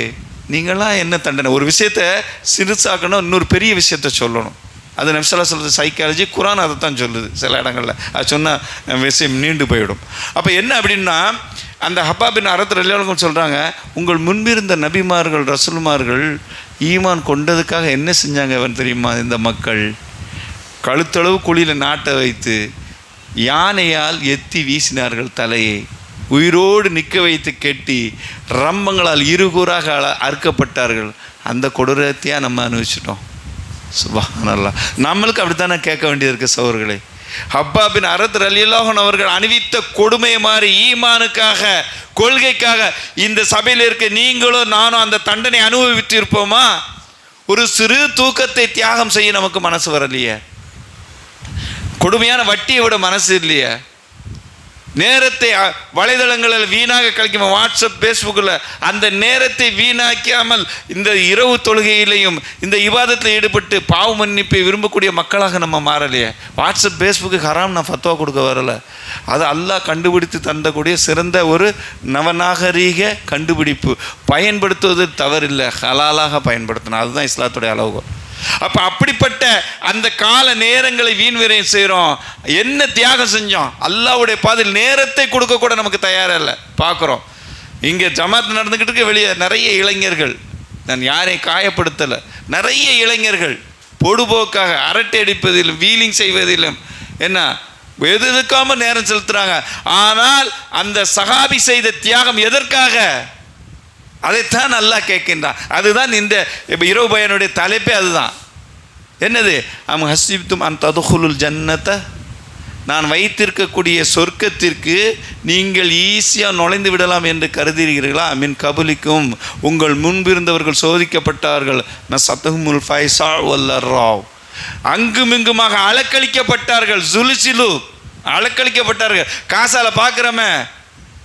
நீங்களாம் என்ன தண்டனை? ஒரு விஷயத்தை சிறுசாக்கணும், இன்னொரு பெரிய விஷயத்த சொல்லணும். அது நபி ஸல்லல்லாஹு அலைஹி வஸல்லம் சைக்காலஜி, குர்ஆன் அதை தான் சொல்லுது சில இடங்களில். அது சொன்னால் விஷயம் நீண்டு போயிடும். அப்போ என்ன அப்படின்னா, அந்த ஹப்பாப் பின் அரத் ரலியல்லாஹு அன்ஹு சொல்கிறாங்க, உங்கள் முன்பிருந்த நபிமார்கள் ரசூல்மார்கள் ஈமான் கொண்டதுக்காக என்ன செஞ்சாங்க அவன் தெரியுமா? இந்த மக்கள் கழுத்தளவு குழியில் நாட்டை வைத்து யானையால் எத்தி வீசினார்கள் தலையை, உயிரோடு நிற்க வைத்து கெட்டி ரம்பங்களால் இருகூறாக அறுக்கப்பட்டார்கள். அந்த கொடூரத்தையாக நம்ம அனுபவிச்சிட்டோம். சுப்ஹானல்லாஹ். நம்மளுக்கு அப்படித்தானே கேட்க வேண்டியது இருக்குது சகோதரர்களே. ஹப்பாப் பின் அரத் ரலியல்லாஹு அன்ஹு அவர்கள் அணிவித்த கொடுமை மாதிரி ஈமானுக்காக, கொள்கைக்காக இந்த சபையில் இருக்க நீங்களும் நானும் அந்த தண்டனை அனுபவித்து இருப்போமா? ஒரு சிறு தூக்கத்தை தியாகம் செய்ய நமக்கு மனசு வரலையே. கொடுமையான வட்டியை விட மனசு இல்லையே. நேரத்தை வலைதளங்களில் வீணாக கழிக்கும், வாட்ஸ்அப் ஃபேஸ்புக்கில் அந்த நேரத்தை வீணாக்காமல் இந்த இரவு தொழுகையிலையும் இந்த இபாதத்தில் ஈடுபட்டு பாவ மன்னிப்பை விரும்பக்கூடிய மக்களாக நம்ம மாறலையே. வாட்ஸ்அப் ஃபேஸ்புக்கு ஹராம் நான் ஃபத்வா கொடுக்க வரலை. அது அல்லாஹ் கண்டுபிடித்து தந்தக்கூடிய சிறந்த ஒரு நவநாகரீக கண்டுபிடிப்பு. பயன்படுத்துவது தவறில்லை, ஹலாலாக பயன்படுத்தணும். அதுதான் இஸ்லாத்துடைய அளவுகோல். அப்போ அப்படிப்பட்ட அந்த கால நேரங்களை வீண் விரயம் செய்கிறோம். என்ன தியாகம் செஞ்சோம்? அல்லாஹ்வுடைய பாதையில் நேரத்தை கொடுக்க கூட நமக்கு தயாராக இல்லை. பார்க்குறோம் இங்கே ஜமாத் நடந்துக்கிட்டு இருக்க வெளியே நிறைய இளைஞர்கள், நான் யாரையும் காயப்படுத்தலை, நிறைய இளைஞர்கள் பொடுபோக்காக அரட்டை அடிப்பதிலும் வீலிங் செய்வதிலும் என்ன எதுக்காம நேரம் செலுத்துகிறாங்க. ஆனால் அந்த சஹாபி செய்த தியாகம் எதற்காக? அதைத்தான் நல்லா கேட்கின்றான். அதுதான் இந்த இரவு பயனுடைய தலைப்பே அதுதான். என்னது? அம் ஹஸிப்தும் அன் ததுகுலுல் ஜன்னத, நான் வைத்திருக்கக்கூடிய சொர்க்கத்திற்கு நீங்கள் ஈஸியாக நுழைந்து விடலாம் என்று கருதுகிறீர்களா? மின் கபுலிக்கும், உங்கள் முன்பிருந்தவர்கள் சோதிக்கப்பட்டார்கள். நஸத்துஹுமுல் ஃபைஸா வல்லராவ், அங்குமிங்குமாக அலக்களிக்கப்பட்டார்கள். ஜுலுசிலு, அலக்களிக்கப்பட்டார்கள். காசால பார்க்குறமே,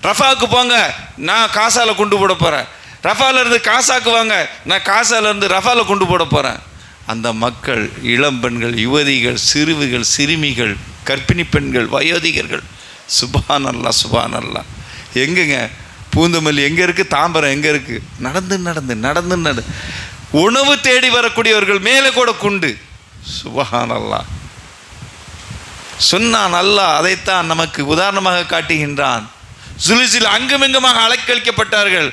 ரஃபாவுக்கு போங்க, நான் காசால கொண்டு போட போகிறேன். ரஃபாலேருந்து காசாக்கு வாங்க, நான் காசாலேருந்து ரஃபாவில் கொண்டு போட போகிறேன். அந்த மக்கள், இளம்பெண்கள், யுவதிகள், சிறுவிகள், சிறுமிகள், கர்ப்பிணி பெண்கள், வயோதிகர்கள். சுப்ஹானல்லாஹ், சுப்ஹானல்லாஹ். எங்கேங்க பூந்தமல்லி எங்கே இருக்குது, தாம்பரம் எங்கே இருக்குது? நடந்து உணவு தேடி வரக்கூடியவர்கள் மேலே கூட குண்டு. சுப்ஹானல்லாஹ். சொன்னான் அல்லாஹ், அதைத்தான் நமக்கு உதாரணமாக காட்டுகின்றான். ஜுல்சில் அங்குமிங்குமாக அலக்களிக்கப்பட்டார்கள்.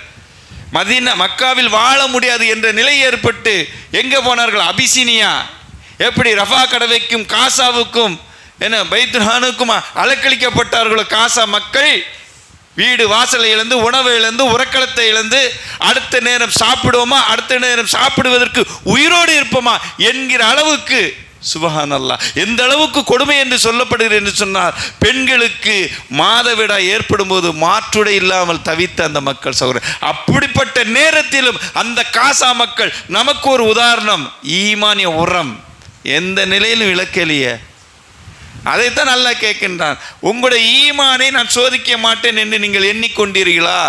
மக்காவில் வாழ முடியாது என்ற நிலை ஏற்பட்டு எங்கே போனார்கள்? அபிசீனியா. எப்படி ரஃபா கடவைக்கும் காசாவுக்கும் என்ன பைத்துல்ஹானுக்கும் அலக்களிக்கப்பட்டார்களோ காசா மக்கள், வீடு வாசலை இழந்து, உணவை இழந்து, உறக்களத்தை இழந்து, அடுத்த நேரம் சாப்பிடுவோமா, அடுத்த நேரம் சாப்பிடுவதற்கு உயிரோடு இருப்போமா என்கிற அளவுக்கு. சுப்ஹானல்லாஹ். எந்த அளவுக்கு கொடுமை என்று சொல்லப்படுகிறது என்று சொன்னார், பெண்களுக்கு மாதவிடாய் ஏற்படும் போது மாற்றுடை இல்லாமல் தவித்த அந்த மக்கள் சகோதரர். அப்படிப்பட்ட நேரத்திலும் அந்த காசா மக்கள் நமக்கு ஒரு உதாரணம். ஈமானிய உரம் எந்த நிலையிலும் இழக்கலையே. அதைத்தான் நல்லா கேட்கின்றான். உங்களுடைய ஈமானை நான் சோதிக்க மாட்டேன் என்று நீங்கள் எண்ணிக்கொண்டீர்களா?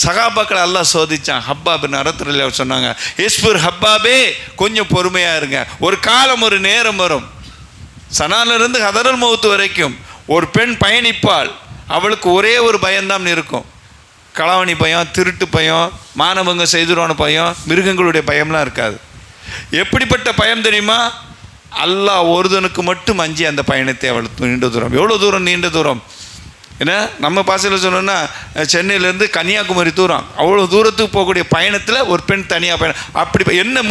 சகாபாக்களை அல்லாஹ் சோதிச்சான். ஹப்பாப் பின் அரத் ரலியல்லாஹு அன்ஹு சொன்னாங்க, இஸ்புர் ஹப்பாபே, கொஞ்சம் பொறுமையாக இருங்க. ஒரு காலம், ஒரு நேரம் வரும். சனாலிருந்து ஹதரல் மௌத் வரைக்கும் ஒரு பெண் பயணிப்பாள். அவளுக்கு ஒரே ஒரு பயம்தான் இருக்கும். களவாணி பயம், திருட்டு பயம், மானவங்க செய்துருவான பயம், மிருகங்களுடைய பயம்லாம் இருக்காது. எப்படிப்பட்ட பயம் தெரியுமா? அல்லாஹ் ஒருதனுக்கு மட்டும் அஞ்சி அந்த பயணத்தை அவள் நீண்ட தூரம். எவ்வளோ தூரம்? நீண்ட தூரம். ஏன்னா நம்ம பாசையில் சொன்னோன்னா சென்னையிலேருந்து கன்னியாகுமரி தூரம், அவ்வளோ தூரத்துக்கு போகக்கூடிய பயணத்தில் ஒரு பெண் தனியாக பயணம். அப்படி என்ன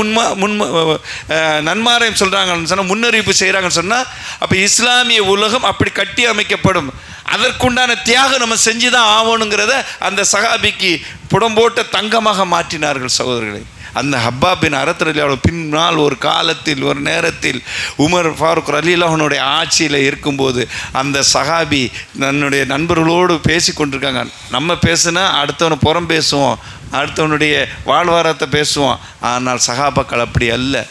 நன்மாராயம் சொல்கிறாங்கன்னு சொன்னால், முன்னறிவிப்பு செய்கிறாங்கன்னு சொன்னால், அப்போ இஸ்லாமிய உலகம் அப்படி கட்டி அமைக்கப்படும். அதற்குண்டான தியாகம் நம்ம செஞ்சு தான் ஆகணுங்கிறத அந்த சஹாபிக்கு புடம்போட்ட தங்கமாக மாற்றினார்கள் சகோதரர்களை. அந்த ஹப்பாப் பின் அரத் ரலியல்லாஹு அன்ஹு பின்னால் ஒரு காலத்தில், ஒரு நேரத்தில் உமர் ஃபாரூக் ரலியல்லாஹு அன்ஹுடைய ஆட்சியில் இருக்கும்போது அந்த சஹாபி தன்னுடைய நண்பர்களோடு பேசி கொண்டிருக்காங்க. நம்ம பேசுனா அடுத்தவனை புறம் பேசுவோம், அடுத்தவனுடைய வாழ்வாரத்தை பேசுவோம். ஆனால் சஹாபாக்கள் அப்படி அல்ல.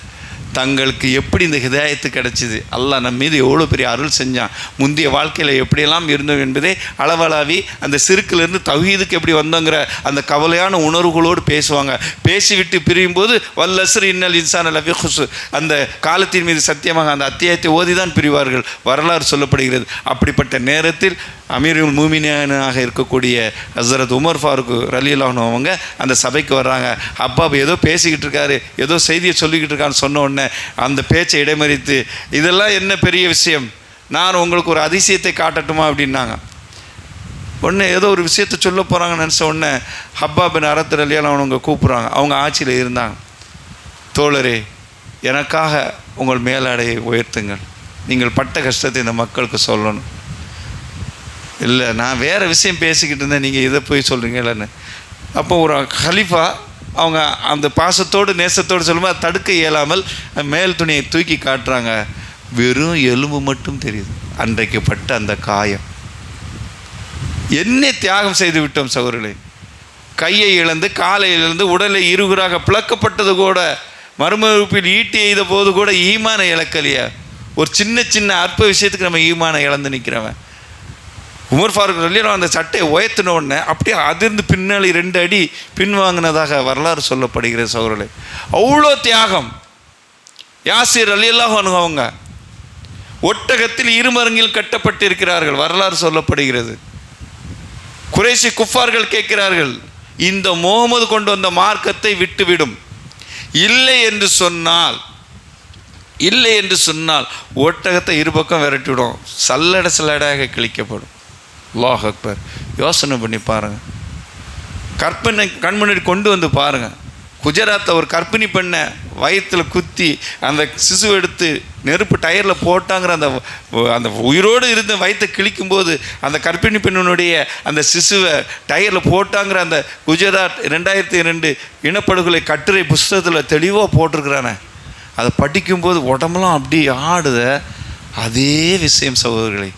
தங்களுக்கு எப்படி இந்த ஹிதாயத்து கிடைச்சிது, அல்லாஹ் நம்ம மீது எவ்வளோ பெரிய அருள் செஞ்சான், முந்தைய வாழ்க்கையில் எப்படியெல்லாம் இருந்தோம் என்பதை அளவலாவி அந்த சிறுக்கிலிருந்து தௌஹீதுக்கு எப்படி வந்தோங்கிற அந்த கவலையான உணர்வுகளோடு பேசுவாங்க. பேசிவிட்டு பிரியும் போது வல்லஸ்ர் இன்னல் இன்சான லஃபீ குஸ்ர், அந்த காலத்தின் மீது சத்தியமாக அந்த அத்தியாயத்தை ஓதி தான் பிரிவார்கள், வரலாறு சொல்லப்படுகிறது. அப்படிப்பட்ட நேரத்தில் அமீருல் மூமினாக இருக்கக்கூடிய ஹஸரத் உமர் ஃபாரூக் ரலியல்லாஹு அன்ஹு அவங்க அந்த சபைக்கு வர்றாங்க. ஹப்பாப் ஏதோ பேசிக்கிட்டு இருக்காரு, ஏதோ செய்தியை சொல்லிக்கிட்டு இருக்கான்னு சொன்ன உடனே உடனே அந்த பேச்சை இடைமறித்து, இதெல்லாம் என்ன பெரிய விஷயம், நான் உங்களுக்கு ஒரு அதிசயத்தை காட்டட்டுமா அப்படின்னாங்க. உடனே ஏதோ ஒரு விஷயத்தை சொல்ல போகிறாங்கன்னு நினச்ச உடனே ஹப்பா பின் அரத் ரலியல்லாஹு அன்ஹு அவங்க கூப்பிட்றாங்க. அவங்க ஆட்சியில் இருந்தாங்க. தோழரே, எனக்காக உங்கள் மேலாடையை உயர்த்துங்கள், நீங்கள் பட்ட கஷ்டத்தை இந்த மக்களுக்கு சொல்லணும். இல்லை, நான் வேறு விஷயம் பேசிக்கிட்டு இருந்தேன், நீங்கள் இதை போய் சொல்கிறீங்களேன்னு. அப்போ ஒரு ஹலீஃபா அவங்க அந்த பாசத்தோடு நேசத்தோடு சொல்லும்போது அதை தடுக்க இயலாமல் மேல் துணியை தூக்கி காட்டுறாங்க. வெறும் எலும்பு மட்டும் தெரியுது. அன்றைக்கு பட்ட அந்த காயம். என்ன தியாகம் செய்து விட்டோம் சகோதரர்களே. கையை இழந்து காலை இழந்து உடலை இருகுறாக பிளக்கப்பட்டது கூட, மறுமறுப்பில் ஈட்டி எய்த போது கூட ஈமானை இழக்கலையா? ஒரு சின்ன சின்ன அற்ப விஷயத்துக்கு நம்ம ஈமானை இழந்து நிற்கிறவன். உமர் ஃபாரூக் ரலியல்லாஹு அன்ஹு அந்த சட்டையை உயர்த்தின உடனே அப்படியே அதிர்ந்து பின்னாடி 2 அடி பின்வாங்கினதாக வரலாறு சொல்லப்படுகிறது சகோதரர்களே. அவ்வளோ தியாகம். யாசிர் ரலியல்லாஹு அன்ஹு அவங்க ஒட்டகத்தில் இருமருங்கில் கட்டப்பட்டிருக்கிறார்கள், வரலாறு சொல்லப்படுகிறது. குறைஷி குஃபார்கள் கேட்கிறார்கள், இந்த முகமது கொண்டு வந்த மார்க்கத்தை விட்டுவிடும், இல்லை என்று சொன்னால் ஒட்டகத்தை இருபக்கம் விரட்டிவிடும், சல்லடையாக கிழிக்கப்படும். அல்லாஹ் அக்பர். யோசனை பண்ணி பாருங்கள். கற்பனை கண்முன்னாடி கொண்டு வந்து பாருங்கள். குஜராத்தில் ஒரு கர்ப்பிணி பெண்ணை வயிற்றில் குத்தி அந்த சிசு எடுத்து நெருப்பு டயரில் போட்டாங்கிற அந்த உயிரோடு இருந்த வயிற்றை கிழிக்கும்போது அந்த கர்ப்பிணி பெண்ணினுடைய அந்த சிசுவை டயரில் போட்டாங்கிற அந்த குஜராத் 2002 இனப்படுகொலை கட்டுரை புஸ்தகத்தில் தெளிவாக போட்டிருக்கிறானே. அதை படிக்கும்போது உடம்பெல்லாம் அப்படி ஆடுத. அதே விஷயம் சகோதரர்களே,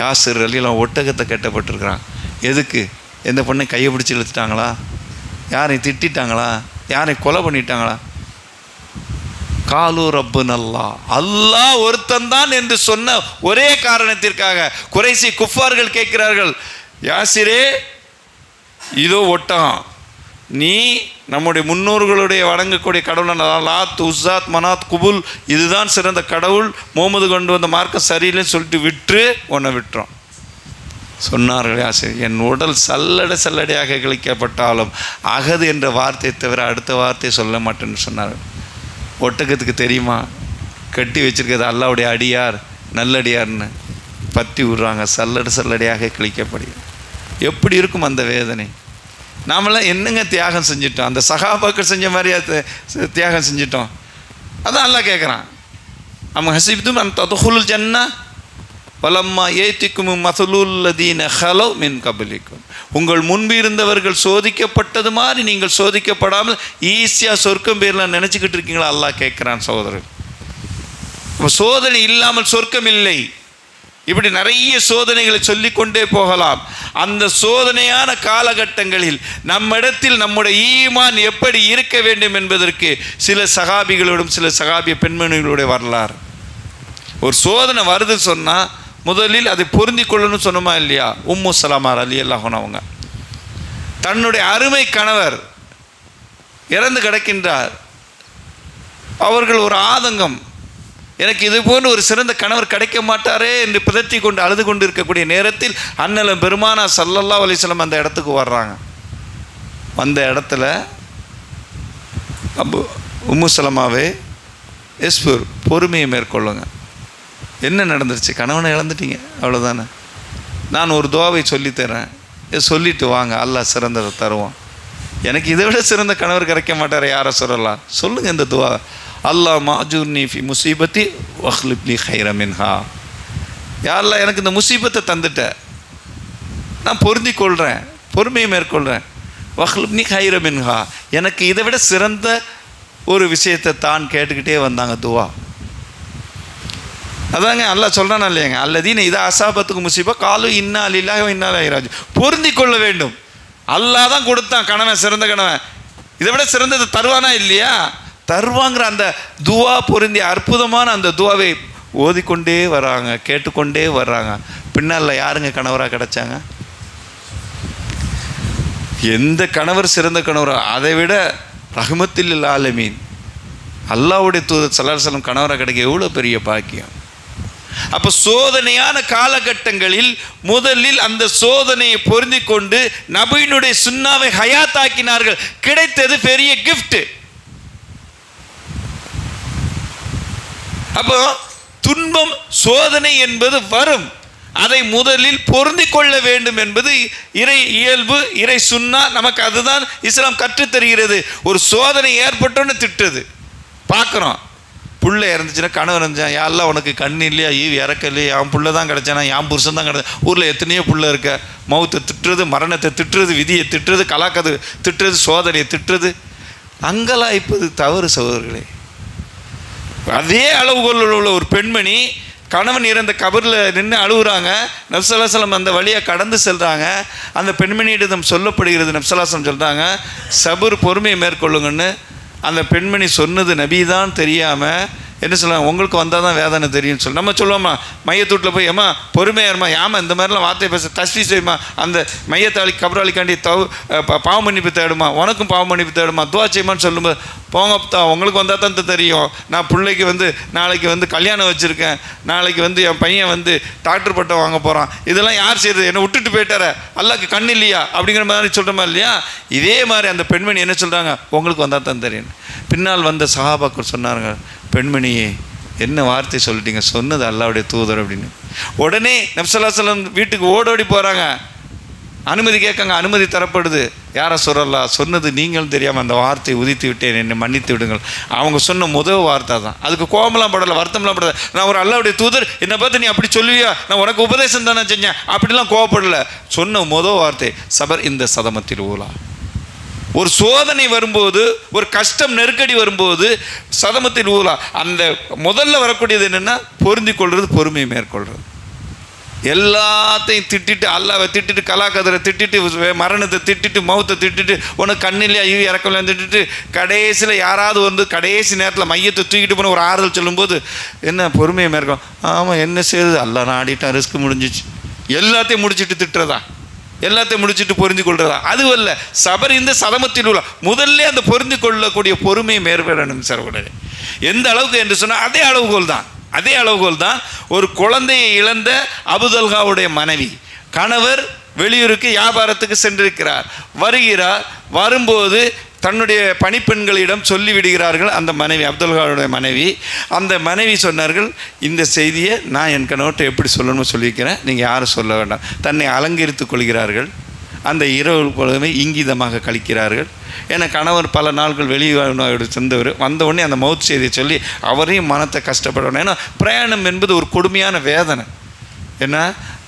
யாசிர் ரலியல்லாஹு ஒட்டகத்தை கட்டப்பட்டிருக்கிறான். எதுக்கு? எந்த பொண்ணை கையை பிடிச்சி இழுத்துட்டாங்களா? யாரையும் திட்டாங்களா? யாரையும் கொலை பண்ணிட்டாங்களா? காலு ரப்புன் அல்லாஹ் ஒருத்தந்தான் என்று சொன்ன ஒரே காரணத்திற்காக குறைசி குஃபார்கள் கேட்கிறார்கள், யாசிரே இதோ ஒட்டகம், நீ நம்முடைய முன்னோர்களுடைய வணங்கக்கூடிய கடவுள் லாத் உஸ்ஸாத் மனாத் குபுல், இதுதான் சிறந்த கடவுள், முகமது கொண்டு வந்த மார்க்கம் சரியில்லைன்னு சொல்லிட்டு விட்டு உன்னை விட்டுறோம். சொன்னார்கள் யாசிர், என் உடல் சல்லடையாக கிழிக்கப்பட்டாலும் அகது என்ற வார்த்தையை தவிர அடுத்த வார்த்தையை சொல்ல மாட்டேன்னு சொன்னார்கள். ஒட்டகத்துக்கு தெரியுமா கட்டி வச்சிருக்கிறது அல்லாவுடைய அடியார் நல்லடியார்னு, பற்றி விடுறாங்க, சல்லடையாக கிழிக்கப்படுகிறது. எப்படி இருக்கும் அந்த வேதனை? நாமெல்லாம் என்னங்க தியாகம் செஞ்சிட்டோம்? அந்த சகாபாக்கள் செஞ்ச மாதிரியா தியாகம் செஞ்சிட்டோம்? அதான் அல்லாஹ் கேட்குறான், அம் ஹஸிப்தும் அன் ததுகுலுல் ஜன்னா வலம்மா ஏத்திக்கும் மஸலுல்லதீன ஹலவ் மின் கப்லிக்கும், உங்கள் முன்பு இருந்தவர்கள் சோதிக்கப்பட்டது மாதிரி நீங்கள் சோதிக்கப்படாமல் ஈஸியாக சொர்க்கம் பேர்லாம் நினச்சிக்கிட்டு இருக்கீங்களா? அல்லாஹ் கேட்குறான் சகோதரர். சோதனை இல்லாமல் சொர்க்கம் இல்லை. இப்படி நிறைய சோதனைகளை சொல்லிக்கொண்டே போகலாம். அந்த சோதனையான காலகட்டங்களில் நம்மிடத்தில் நம்முடைய ஈமான் எப்படி இருக்க வேண்டும் என்பதற்கு சில சகாபிகளோடும் சில சகாபிய பெண்மணிகளுடைய வரலாறு. ஒரு சோதனை வருது சொன்னால் முதலில் அதை பொருந்தி கொள்ளணும்னு சொன்னோமா இல்லையா? உம்மு சலமா ரலியல்லாஹு அன்ஹா அவங்க தன்னுடைய அருமை கணவர் இறந்து கிடக்கின்றார். அவர்கள் ஒரு ஆதங்கம், எனக்கு இது போன்ற ஒரு சிறந்த கணவர் கிடைக்க மாட்டாரே என்று பிதற்றி கொண்டு அழுது கொண்டு இருக்கக்கூடிய நேரத்தில் அண்ணலும் பெருமானா ஸல்லல்லாஹு அலைஹி வஸல்லம் அந்த இடத்துக்கு வர்றாங்க. வந்த இடத்துல உம்மு சலமாவே எஸ்பூர் பொறுமையை மேற்கொள்ளுங்க. என்ன நடந்துருச்சு? கணவனை இழந்துட்டீங்க, அவ்வளோதானே. நான் ஒரு துவாவை சொல்லித்தரேன், சொல்லிட்டு வாங்க, அல்லாஹ் சிறந்ததை தருவான். எனக்கு இதை விட சிறந்த கணவர் கிடைக்க மாட்டார், யாரை சொல்லலாம்? சொல்லுங்கள் இந்த துவா. அல்லாஹ் மாஜூர்னி ஃபி முசீபத்தி வஹ்லிப்லி ஹைர மின்ஹா. யாரெல்லாம் எனக்கு இந்த முசீபத்தை தந்துட்ட, நான் பொருந்தி கொள்கிறேன், பொறுமையை மேற்கொள்கிறேன். வஹ்லிப்னி ஹைர மின்ஹா, எனக்கு இதை விட சிறந்த ஒரு விஷயத்தை தான் கேட்டுக்கிட்டே வந்தாங்க துவா. அதாங்க அல்லாஹ் சொல்கிறானா இல்லையாங்க, அல்லதீன இதா அசாபத்துக்கு முசீபா காலு இன்னா லில்லாஹி வ இன்னா இலைஹி ராஜிஊன். பொருந்தி கொள்ள வேண்டும். அல்லாஹ் தான் கொடுத்தான் கணவன், சிறந்த கணவன், இதை விட சிறந்ததை தருவானா இல்லையா? தருவாங்கிற அந்த துவா பொருந்தி அற்புதமான அந்த துவாவை ஓதிக்கொண்டே வராங்க, கேட்டுக்கொண்டே வர்றாங்க. பின்னால் யாருங்க கணவராக கிடைச்சாங்க? எந்த கணவர் சிறந்த கணவரோ அதை விட ரஹ்மத்துல் ஆலமீன் அல்லாஹ்வுடைய தூதர் ஸல்லல்லாஹு அலைஹி வஸல்லம் கணவராக கிடைக்க எவ்வளோ பெரிய பாக்கியம். அப்போ சோதனையான காலகட்டங்களில் முதலில் அந்த சோதனையை பொருந்தி கொண்டு நபியினுடைய சுன்னாவை ஹயாத்தாக்கினார்கள். கிடைத்தது பெரிய கிஃப்ட். அப்போ துன்பம் சோதனை என்பது வரும், அதை முதலில் பொருந்தி கொள்ள வேண்டும் என்பது இறை இயல்பு, இறை சுன்னா. நமக்கு அதுதான் இஸ்லாம் கற்றுத்தருகிறது. ஒரு சோதனை ஏற்பட்டோன்னு திட்டுது பார்க்குறோம். புள்ள இறந்துச்சுன்னா, கணவன் இருந்துச்சான், யாரெல்லாம் உனக்கு கண்ணு இல்லையா, ஈவு இறக்க இல்லையா, என் புள்ள தான் கிடச்சானா, என் புருஷன் தான் கிடச்சா. ஊரில் எத்தனையோ புள்ள இருக்க. மௌத்தை திட்டுறது, மரணத்தை திட்டுறது, விதியை திட்டுறது, கலாக்கதை திட்டுறது, சோதனையை திட்டுறது, அங்கலாய்ப்பது தவறு சகோதரர்களே. அதே அளவுகோல் உள்ள ஒரு பெண்மணி கணவன் இறந்த கபரில் நின்று அழுகுறாங்க. நபி ஸல்லல்லாஹு அலைஹி வஸல்லம் அந்த வழியாக கடந்து செல்கிறாங்க. அந்த பெண்மணியிடம் சொல்லப்படுகிறது, நபி ஸல்லல்லாஹு அலைஹி வஸல்லம் சொல்கிறாங்க, சபுர் பொறுமையை மேற்கொள்ளுங்கன்னு. அந்த பெண்மணி சொன்னது நபி தான் தெரியாமல் என்ன சொல்லுவாங்க, உங்களுக்கு வந்தால் தான் வேதனை தெரியும்னு சொல்லி நம்ம சொல்லுவோம்மா. மையத்தூட்டில் போய் ஏமா பொறுமையாருமா, ஏமா இந்த மாதிரிலாம் வார்த்தை பேச, தஸ்வீ செய்யுமா, அந்த மையத்தாளி கபராளிக்காண்டி பாவ மன்னிப்பு தேடுமா, உனக்கும் பாவ மன்னிப்பு தேடுமா, துவா செய்யுமான்னு சொல்லும்போது, போங்கப்பா உங்களுக்கு வந்தால் தான் தெரியும், நான் பிள்ளைக்கு நாளைக்கு கல்யாணம் வச்சுருக்கேன், நாளைக்கு என் பையன் டாக்டர் பட்டம் வாங்க போகிறான், இதெல்லாம் யார் செய்கிறது, என்னை விட்டுட்டு போயிட்டார, அல்லாஹ்க்கு கண் இல்லையா அப்படிங்கிற மாதிரி சொல்கிறோமா இல்லையா. இதே மாதிரி அந்த பெண்மணி என்ன சொல்கிறாங்க, உங்களுக்கு வந்தால் தான் தெரியும். பின்னால் வந்த சஹாபாக்கள் சொன்னாங்க, பெண்மணியே என்ன வார்த்தை சொல்லிட்டீங்க, சொன்னது அல்லாஹ்வுடைய தூதர் அப்படின்னு. உடனே நபி ஸல்லல்லாஹு அலைஹி வஸல்லம் வீட்டுக்கு ஓடோடி போகிறாங்க, அனுமதி கேட்காங்க, அனுமதி தரப்படுது. யாரை சொல்லலாம், சொன்னது நீங்களும் தெரியாமல் அந்த வார்த்தையை உதித்து விட்டேன், என்னை மன்னித்து விடுங்கள். அவங்க சொன்ன முதல் வார்த்தை தான். அதுக்கு கோபம்லாம் படலை, வருத்தம்லாம் படலை. நான் ஒரு அல்லாஹ்வுடைய தூதர், என்னை பார்த்து நீ அப்படி சொல்லுவியா, நான் உனக்கு உபதேசம் தானே செஞ்சேன், அப்படிலாம் கோவப்படலை. சொன்ன முதல் வார்த்தை சபர் இந்த சதமத்தில் ஊலா. ஒரு சோதனை வரும்போது, ஒரு கஷ்டம் நெருக்கடி வரும்போது சதமத்தில் ஊலா, அந்த முதல்ல வரக்கூடியது என்னென்னா பொருந்தி கொள்வது, பொறுமையை மேற்கொள்வது. எல்லாத்தையும் திட்டிட்டு, அல்லாவை திட்டிட்டு, கலாக்கதரை திட்டிட்டு, மரணத்தை திட்டிட்டு, மௌத்தை திட்டிட்டு, உனக்கு கண்ணில்லையா ஐயோ இறக்கலையான்னு திட்டிட்டு, கடைசியில் யாராவது கடைசி நேரத்தில் மையத்தை தூக்கிட்டு போன ஒரு ஆறுதல் சொல்லும்போது என்ன பொறுமையை மேற்கொள். ஆமாம் என்ன செய்யுது, அல்லா நான் ஆடிட்டேன், ரிஸ்க் முடிஞ்சிச்சு, எல்லாத்தையும் முடிச்சுட்டு திட்டுறதா, எல்லாத்தையும் முடிச்சுட்டு பொருந்தி கொள்றதா, அது அல்ல. சபர் இந்த சதமத்தில் உள்ள முதல்ல அந்த பொருந்தி கொள்ளக்கூடிய பொறுமையை மேற்கொள்ளணும் சார். எந்த அளவுக்கு என்று சொன்னால் அதே அளவுகோல் தான் ஒரு குழந்தையை இழந்த அபூதல்ஹாவுடைய மனைவி. கணவர் வெளியூருக்கு வியாபாரத்துக்கு சென்றிருக்கிறார், வரும்போது தன்னுடைய பணிப்பெண்களிடம் சொல்லிவிடுகிறார்கள். அந்த மனைவி, அப்துல்ஹாவுடைய மனைவி, அந்த மனைவி சொன்னார்கள், இந்த செய்தியை நான் என் கணவர்கிட்ட எப்படி சொல்லணும்னு சொல்லியிருக்கிறேன், நீங்கள் யாரும் சொல்ல வேண்டாம். தன்னை அலங்கரித்து கொள்கிறார்கள். அந்த இரவு பொழுதுமே இங்கிதமாக கழிக்கிறார்கள். ஏன்னா கணவர் பல நாட்கள் வெளியூரோடு சென்றவர், வந்தவுடனே அந்த மௌத் செய்தியை சொல்லி அவரையும் மனத்தை கஷ்டப்படணும். ஏன்னா பிரயாணம் என்பது ஒரு கொடுமையான வேதனை. ஏன்னா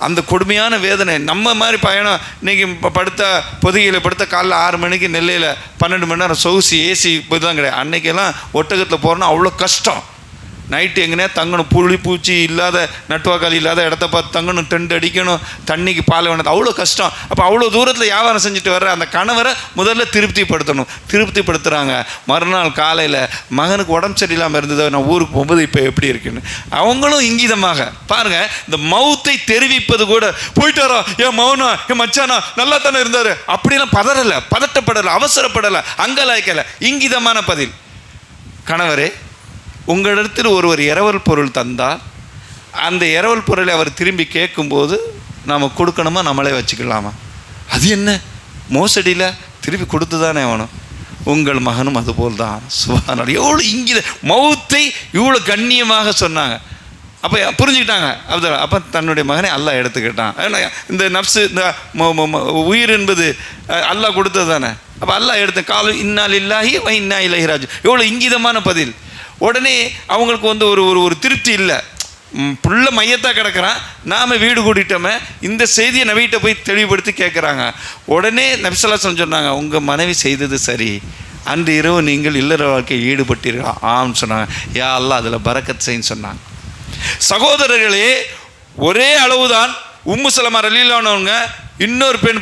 அந்த கொடுமையான வேதனை நம்ம மாதிரி பயணம். இன்றைக்கி படுத்த பொதுகையில் படுத்த காலைல 6 மணிக்கு நெல்லையில் 12 மணி நேரம் சொகுசி ஏசி இப்போதான் கிடையாது. அன்றைக்கெல்லாம் ஒட்டகத்தில் போகிறோன்னா அவ்வளோ கஷ்டம். நைட்டு எங்கேனே தங்கணும், புளி பூச்சி இல்லாத நட்டுவாக்காளி இல்லாத இடத்த பார்த்து தங்கணும், டென்ட் அடிக்கணும், தண்ணிக்கு பால் வேணும், அவ்வளோ கஷ்டம். அப்போ அவ்வளோ தூரத்தில் வியாபாரம் செஞ்சுட்டு வர்ற அந்த கணவரை முதல்ல திருப்திப்படுத்துகிறாங்க. மறுநாள் காலையில் மகனுக்கு உடம்பு சரியில்லாமல் இருந்தது, நான் ஊருக்கு போகும்போது இப்போ எப்படி இருக்குன்னு அவங்களும் இங்கிதமாக பாருங்கள். இந்த மௌத்தை தெரிவிப்பது கூட, போயிட்டாரா என் மௌனா என் மச்சானா நல்லா தானே இருந்தார், அப்படிலாம் பதறலை, பதட்டப்படலை, அவசரப்படலை, அங்கலாய்க்கலை, இங்கிதமான பதில். கணவரே, உங்களிடத்தில் ஒருவர் இரவல் பொருள் தந்தால் அந்த இரவல் பொருளை அவர் திரும்பி கேட்கும்போது நாம் கொடுக்கணுமா, நம்மளே வச்சுக்கலாமா? அது என்ன மோசடியில் திருப்பி கொடுத்து தானே ஆகணும். உங்கள் மகனும் அதுபோல் தான். சுபான், எவ்வளோ இங்கித மௌத்தை இவ்வளோ கண்ணியமாக சொன்னாங்க. அப்போ புரிஞ்சுக்கிட்டாங்க. அப்போ தன்னுடைய மகனை அல்லாஹ் எடுத்துக்கிட்டான். ஏன்னா இந்த நப்சு, இந்த உயிர் என்பது அல்லாஹ் கொடுத்தது தானே. அப்போ அல்லாஹ் எடுத்த காலம் இன்னா லில்லாஹி வ இன்னா இலைஹி ராஜிஊன். எவ்வளோ இங்கிதமான பதில். உடனே அவங்களுக்கு ஒரு திருப்தி இல்லை. புள்ள மையத்தாக கிடக்கிறான், நாம் வீடு கூட்டிட்டோமே, இந்த செய்தியை நபிகிட்ட போய் தெளிவுபடுத்தி கேட்குறாங்க. உடனே நபி ஸல்லல்லாஹு அலைஹி வஸல்லம் சொன்னாங்க, உங்கள் மனைவி செய்தது சரி, அன்று இரவு நீங்கள் இல்லற வாழ்க்கையில் ஈடுபட்டீர்களா? ஆம்னு சொன்னாங்க. யா அல்லாஹ் அதில் பரக்கத் செய்ன்னு சொன்னாங்க. சகோதரர்களே, ஒரே அளவுதான் உம்மு சலமா ரலியல்லாஹு அன்ஹா இன்னொரு பெண்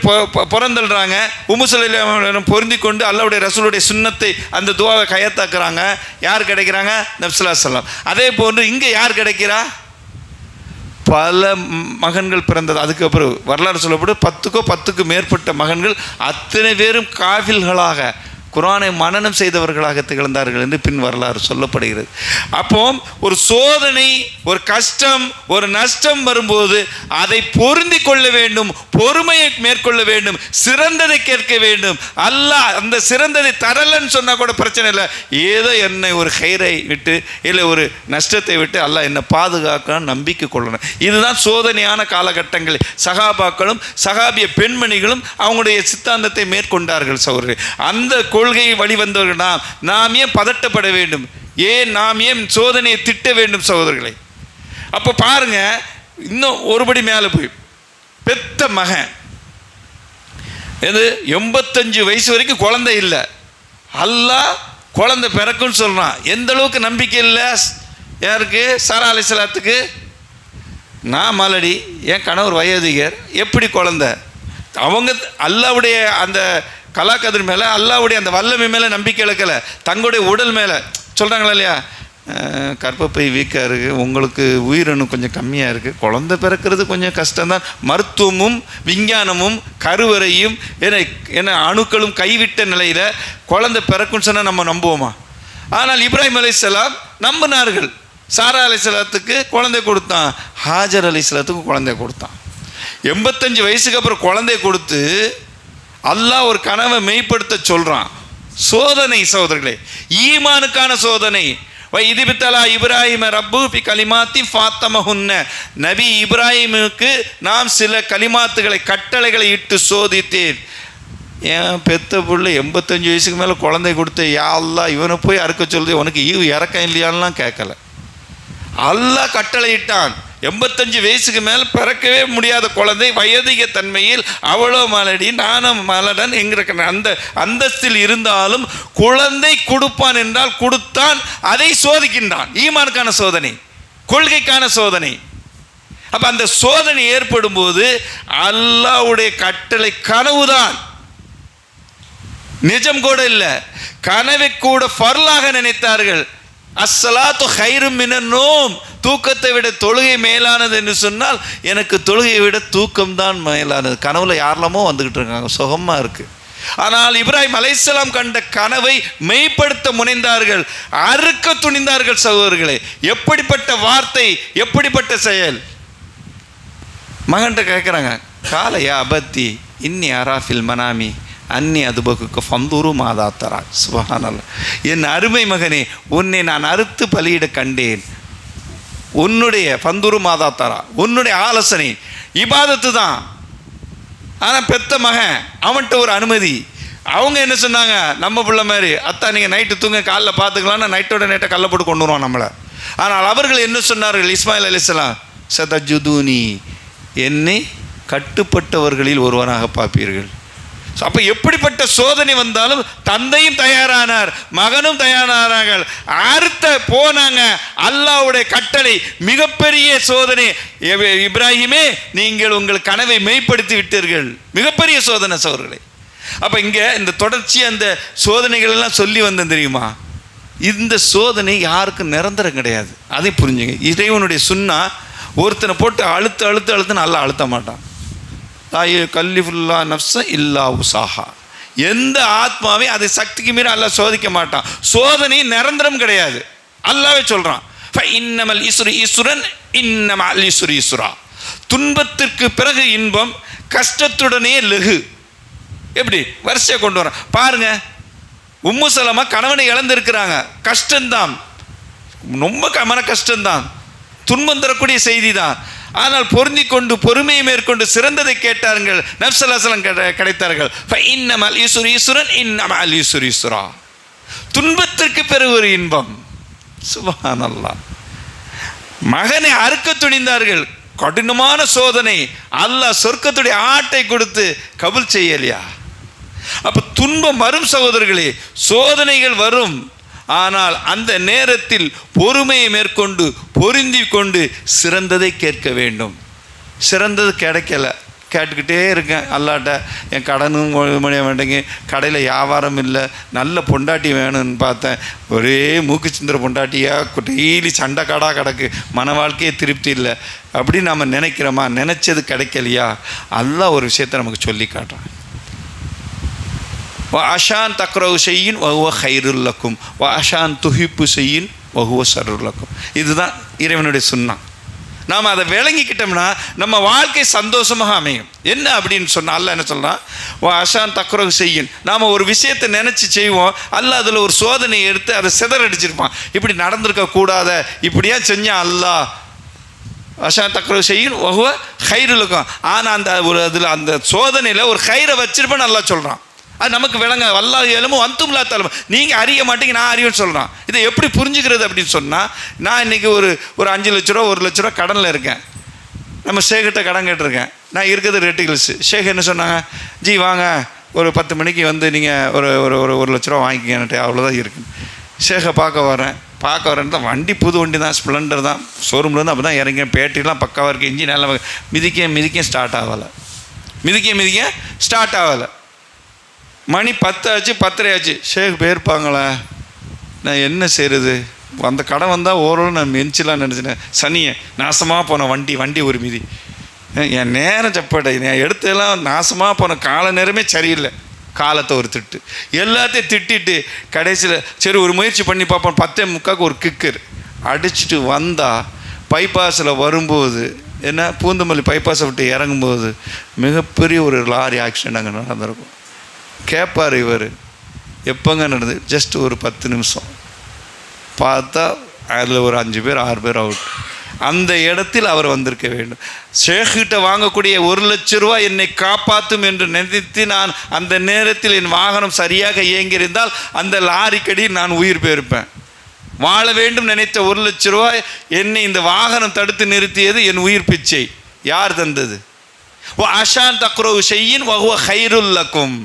பிறந்துடுறாங்க. உம்மு சலமா பொருந்தி கொண்டு அல்லாஹ்வுடைய ரசூலுடைய சுன்னத்தை அந்த துவாவை கையத்தாக்குறாங்க. யார் கிடைக்கிறாங்க? நபி ஸல்லல்லாஹு அலைஹி வஸல்லம். அதே போன்று இங்கே யார் கிடைக்கிறா? பல மகன்கள் பிறந்தது. அதுக்கப்புறம் வரலாறு சொல்லப்படும் 10க்கும் மேற்பட்ட மகன்கள், அத்தனை பேரும் காஃபில்களாக குர்ஆனை மனனம் செய்தவர்களாக திகழ்ந்தார்கள் என்று பின் வரலாறு சொல்லப்படுகிறது. அப்போ ஒரு சோதனை, ஒரு கஷ்டம், ஒரு நஷ்டம் வரும்போது அதை பொருந்தி கொள்ள வேண்டும், பொறுமையை மேற்கொள்ள வேண்டும், சிறந்ததை கேட்க வேண்டும். அல்லாஹ் அந்த சிறந்ததை தரலன்னு சொன்னால் கூட பிரச்சனை இல்லை, ஏதோ என்னை ஒரு ஹைரை விட்டு இல்லை ஒரு நஷ்டத்தை விட்டு அல்லாஹ் என்னை பாதுகாக்கணும் நம்பிக்கை கொள்ளணும். இதுதான் சோதனையான காலகட்டங்கள். சகாபாக்களும் சகாபிய பெண்மணிகளும் அவங்களுடைய சித்தாந்தத்தை மேற்கொண்டார்கள் சகோதரர்களே. அந்த கொள்கையை வழிவந்தவர்கள் நாம் ஏன் பதட்டப்பட வேண்டும், ஏன் நாம் ஏன் சோதனையை திட்ட வேண்டும் சகோதரர்களே? அப்போ பாருங்க, இன்னும் ஒருபடி மேலே போய் பெத்த மகன் எது 85 வயசு வரைக்கும் குழந்தை இல்லை, அல்லாஹ் குழந்தை பிறக்குன்னு சொல்கிறான். எந்த அளவுக்கு நம்பிக்கை இல்லை யாருக்கு? சாரா அலைஹிஸ்ஸலாத்துக்கு. நான் மலடி, என் கணவர் வயோதிகர், எப்படி குழந்தை? அவங்க அல்லாவுடைய அந்த கலாக்கதிர் மேலே, அல்லாவுடைய அந்த வல்லமை மேலே நம்பிக்கை இழக்கலை, தங்களுடைய உடல் மேலே. சொல்கிறாங்களா இல்லையா, கர்ப்பப்பை வீக்காக இருக்குது, உங்களுக்கு உயிரணு கொஞ்சம் கம்மியாக இருக்குது, குழந்தை பிறக்கிறது கொஞ்சம் கஷ்டம்தான். மருத்துவமும் விஞ்ஞானமும் கருவறையும் என்ன அணுக்களும் கைவிட்ட நிலையில் குழந்தை பிறக்குன்னு சொன்னால் நம்ம நம்புவோமா? ஆனால் இப்ராஹிம் அலைஹிஸ்ஸலாம் நம்பினார்கள். சாரா அலைஹிஸ்ஸலாத்துக்கு குழந்தை கொடுத்தான், ஹாஜர் அலைஹிஸ்ஸலாத்துக்கு குழந்தை கொடுத்தான். 85 வயசுக்கு அப்புறம் குழந்தை கொடுத்து அல்லாஹ் ஒரு கனவை மெய்ப்படுத்த சொல்கிறான். சோதனை சகோதரர்களே, ஈமானுக்கான சோதனை. இதிபித்தலா இப்ராஹிம ரப்பு பி கலிமாத்தி ஃபாத்தமஹுன்ன. நபி இப்ராஹிமுக்கு நாம் சில கலிமாத்துகளை, கட்டளைகளை இட்டு சோதித்தேன். ஏன் பெத்த புள்ள 85 வயசுக்கு மேலே குழந்தை கொடுத்த, யா அல்லாஹ் இவனை போய் அறுக்க சொல்லுது, உனக்கு ஈவு இறக்கம் இல்லையான்லாம் கேட்கல. அல்லாஹ் கட்டளையிட்டான். 85 வயசுக்கு மேல் பிறக்கவே முடியாத குழந்தை, வயதிக தன்மையில் அவ்வளோ மலடி நானும் மலடன் என்கிற அந்த அந்தஸ்தில் இருந்தாலும் குழந்தை கொடுப்பான் என்றால் கொடுத்தான். அதை சோதிக்கின்றான். ஈமானுக்கான சோதனை, கொள்கைக்கான சோதனை. அப்போ அந்த சோதனை ஏற்படும் போது அல்லாஹ்வுடைய கட்டளை கனவுதான், நிஜம் கூட இல்லை. கனவை கூட ஃபர்லாக நினைத்தார்கள். அஸ்ஸலாத்து ஹைரும் மினன் நோம். தூக்கத்தை விட தொழுகை மேலானது என்று சொன்னால் எனக்கு தொழுகையை விட தூக்கம்தான் மேலானது. கனவுல யாரெல்லாமோ வந்துக்கிட்டு இருக்காங்க, சுகமாக இருக்குது. ஆனால் இப்ராஹிம் அலைஹிஸ்ஸலாம் கண்ட கனவை மெய்ப்படுத்த முனைந்தார்கள், அறுக்க துணிந்தார்கள் சகோதரர்களே. எப்படிப்பட்ட வார்த்தை, எப்படிப்பட்ட செயல்! மகன்கிட்ட கேட்குறாங்க, காலையா அபத்தி இன்னி அராஃபில் மனாமி அன்னி அதுபகுக்கு ஃபந்தூரு மாதாத்தரா. சுபஹானல்லாஹ். என் அருமை மகனே, உன்னை நான் அறுத்து பலியிட கண்டேன். உன்னுடைய ஃபந்தூரு மாதாத்தரா, உன்னுடைய ஆலோசனை இபாதத்து தான். ஆனால் பெத்த மகன், அவன்கிட்ட ஒரு அனுமதி. அவங்க என்ன சொன்னாங்க, நம்ம பிள்ளை மாதிரி, அத்தா நீங்கள் நைட்டு தூங்க காலைல பார்த்துக்கலான்னா நைட்டோட நைட்டை கல்லை போட்டு கொண்டு வருவான் நம்மளை. ஆனால் அவர்கள் என்ன சொன்னார்கள்? இஸ்மாயில் அலைஹிஸ்ஸலாம், சதஜுதூனி, என்னை கட்டுப்பட்டவர்களில் ஒருவனாக பார்ப்பீர்கள். அப்போ எப்படிப்பட்ட சோதனை வந்தாலும் தந்தையும் தயாரானார், மகனும் தயாரானார்கள், அறுத்த போனாங்க. அல்லாஹ்வுடைய கட்டளை மிகப்பெரிய சோதனை. இப்ராஹிமே, நீங்கள் உங்கள் கனவை மெய்ப்படுத்தி விட்டீர்கள். மிகப்பெரிய சோதனை சோதனை. அப்போ இங்கே இந்த தொடர்ச்சி அந்த சோதனைகள் எல்லாம் சொல்லி வந்தேன் தெரியுமா? இந்த சோதனை யாருக்கும் நிரந்தரம் கிடையாது. அதை புரிஞ்சுங்க. இறைவனுடைய சுன்னா ஒருத்தனை போட்டு அழுத்துன்னு அல்லாஹ் அழுத்த மாட்டான். கல்லிஃபுல்லா நஃப்ஸ இல்லா உஸாஹா. எந்த ஆத்மாவை அதை சக்திக்கு மீறி அல்லாஹ் சோதிக்க மாட்டான். சோதனை நிரந்தரம் கிடையாது. அல்லாஹ்வே சொல்றான், ஃபஇன்னமல் இஸ்ரி இஸ்ரன் இன்னமல் இஸ்ரி யுஸ்ரா. துன்பத்திற்கு பிறகு இன்பம், கஷ்டத்துடனே லகு. எப்படி வரிசையை கொண்டு வரான் பாருங்க. உம்மு சலமா கணவனை இழந்திருக்கிறாங்க, கஷ்டம்தான், ரொம்ப மன கஷ்டம்தான், துன்பம் தரக்கூடிய செய்தி தான். ஆனால் பொருந்தி கொண்டு பொறுமையை மேற்கொண்டு சிறந்ததை கேட்டார்கள். நபி ஸல்லல்லாஹு அலைஹி வஸல்லம் கிடைத்தார்கள். ஃபஇன்னமல் யுஸ்ரி யுஸ்ரன் இன்னமல் யுஸ்ரி யுஸ்ரா. துன்பத்திற்கு பிறகு ஒரு இன்பம். சுப்ஹானல்லாஹ். மகனை அறுக்க துணிந்தார்கள். கடினமான சோதனை. அல்லாஹ் சொர்க்கத்துடைய ஆட்டை கொடுத்து கபூல் செய்யலையா? அப்போ துன்பம் வரும் சகோதரர்களே, சோதனைகள் வரும். ஆனால் அந்த நேரத்தில் பொறுமையை மேற்கொண்டு பொருந்தி கொண்டு சிறந்ததை கேட்க வேண்டும். சிறந்தது கிடைக்கல, கேட்டுக்கிட்டே இருக்கேன் அல்லாட்ட, என் கடனும் முடிய வேண்டேங்க, கடையில் வியாபாரம் இல்லை, நல்ல பொண்டாட்டி வேணும்னு பார்த்தேன், ஒரே மூக்கு சிந்திர பொண்டாட்டியாக டெய்லி சண்டை காடாக கிடக்கு, மன வாழ்க்கையே திருப்தி இல்லை. அப்படி நம்ம நினைக்கிறோமா? நினச்சது கிடைக்கலையா? அல்லாஹ் ஒரு விஷயத்தை நமக்கு சொல்லி காட்டுறான். அஷான் தக்ரவு செய்யின் வகுவ ஹைருல்லக்கும் அஷான் துஹிப்பு செய்யின் வகுவ சருல்லக்கும். இதுதான் இறைவனுடைய சுன்னா. நாம் அதை விளங்கிக்கிட்டோம்னா நம்ம வாழ்க்கை சந்தோஷமாக அமையும். என்ன அப்படின்னு சொன்னால் அல்லாஹ் என்ன சொல்கிறான், அஷான் தக்ரவு செய்யின். நாம் ஒரு விஷயத்தை நினச்சி செய்வோம், அல்லாஹ் அதில் ஒரு சோதனையை எடுத்து அதை சிதறடிச்சிருப்பான். இப்படி நடந்திருக்க கூடாத, இப்படியா செஞ்சான் அல்லாஹ். அஷான் தக்ரவு செய்யின் வகுவ ஹைருல்லக்கும். ஆனால் அந்த ஒரு அதில் அந்த சோதனையில் ஒரு ஹைரை வச்சிருப்பேன்னு அல்லாஹ் சொல்கிறான். அது நமக்கு விளங்க வல்லாஹ் ஏலமும் அந்தும்லா தலமும். நீங்கள் அறிய மாட்டீங்க, நான் அறிவேன்னு சொல்கிறான். இதை எப்படி புரிஞ்சுக்கிறது அப்படின்னு சொன்னால், நான் இன்றைக்கி ஒரு 5 லட்ச ரூபா 1 லட்ச ரூபா கடனில் இருக்கேன். நம்ம ஷேக்கிட்ட கடன் கேட்டிருக்கேன். நான் இருக்கிறது ரெட்டி ஹில்ஸு. ஷேக் என்ன சொன்னாங்க, ஜி வாங்க ஒரு 10 மணிக்கு வந்து நீங்கள் ஒரு 1 லட்ச ரூபா வாங்கிக்கன்ட்டு, அவ்வளோதான் இருக்குது. ஷேக்கை பார்க்க வரேன் தான். வண்டி புது வண்டி தான், ஸ்ப்ளெண்டர் தான். ஷோரூம்லேருந்து அப்போ தான் இறங்கேன். பேட்டரிலாம் பக்காவாக இருக்குது. இன்ஜின் நல்லா மிதிக்க ஸ்டார்ட் ஆகலை. மிதிக்க ஸ்டார்ட் ஆகலை. மணி 10 ஆச்சு, 10:30 ஆச்சு. ஷேக் போயிருப்பாங்களே, நான் என்ன செய்கிறது? அந்த கடை வந்தால் ஓரளவு நான் மெஞ்சிலான்னு நினச்சினேன். சனியை நாசமாக போன வண்டி ஒரு மிதி. என் நேரம் சப்பாட்டை, நான் எடுத்தெல்லாம் நாசமாக போன கால நேரமே சரியில்லை. காலத்தை ஒரு திட்டு, எல்லாத்தையும் திட்டிட்டு கடைசியில் சரி ஒரு முயற்சி பண்ணி பார்ப்போம். 10:45 ஒரு கிக்கர் அடிச்சுட்டு வந்தால் பைபாஸில் வரும்போது என்ன, பூந்தமல்லி பைபாஸை விட்டு இறங்கும்போது மிகப்பெரிய ஒரு லாரி ஆக்சிடெண்ட் அங்கே நடந்திருக்கும். கேட்பார் இவர், எப்போங்க நடந்தது? ஜஸ்ட் ஒரு 10 நிமிஷம். பார்த்தா அதில் ஒரு 5 பேர் 6 பேர் அவுட். அந்த இடத்தில் அவர் வந்திருக்க வேண்டும். ஷேக்கிட்ட வாங்கக்கூடிய 1 லட்ச ரூபா என்னை காப்பாற்றும் என்று நினைத்து நான் அந்த நேரத்தில் என் வாகனம் சரியாக இயங்கியிருந்தால் அந்த லாரிக்கடியில் நான் உயிர் போயிருப்பேன். வாழ வேண்டும் நினைத்த 1 லட்ச ரூபாய் என்னை இந்த வாகனம் தடுத்து நிறுத்தியது என் உயிர் பிச்சை. யார் தந்தது? அஷான் தக்ரவு செய்யின் வகுவ ஹைருல்லக்கும்.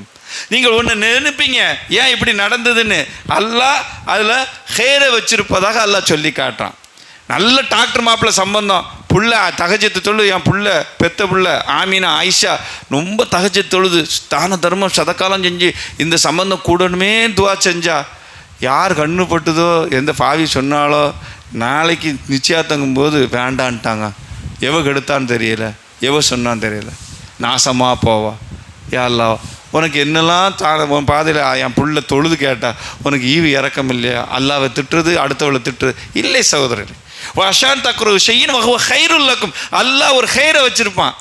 நீங்கள் ஒன்று நினைப்பீங்க, ஏன் இப்படி நடந்ததுன்னு. அல்லாஹ் அதில் ஹேரை வச்சிருப்பதாக அல்லாஹ் சொல்லி காட்டுறான். நல்ல டாக்டர் மாப்பிள்ளை சம்பந்தம், புள்ள தகஜத்து தொழுது, என் புள்ள பெத்த புள்ள ஆமீனா ஆயிஷா ரொம்ப தகஜத்து தொழுது தான தர்மம் சதக்காலம் செஞ்சு இந்த சம்பந்தம் கூடணுமே துவா செஞ்சா. யார் கண்ணு பட்டுதோ, எந்த பாவி சொன்னாலோ, நாளைக்கு நிச்சயாத்தங்கும் போது வேண்டான்ட்டாங்க. எவ கெடுத்தான்னு தெரியல, எவ சொன்னான்னு தெரியல, நாசமாக போவா. யா அல்லாஹ், உனக்கு என்னெல்லாம் உன் பாதையில் என் புள்ள தொழுது கேட்டா உனக்கு ஈவு இறக்கம் இல்லையா? அல்லாவை திட்டுறது, அடுத்தவளை திட்டுறது இல்லை சகோதரர். அஷான் தக்ரவு செய்யின் வகுவ ஹைருல்லக்கும். அல்லாஹ் ஒரு ஹைரை வச்சுருப்பான்.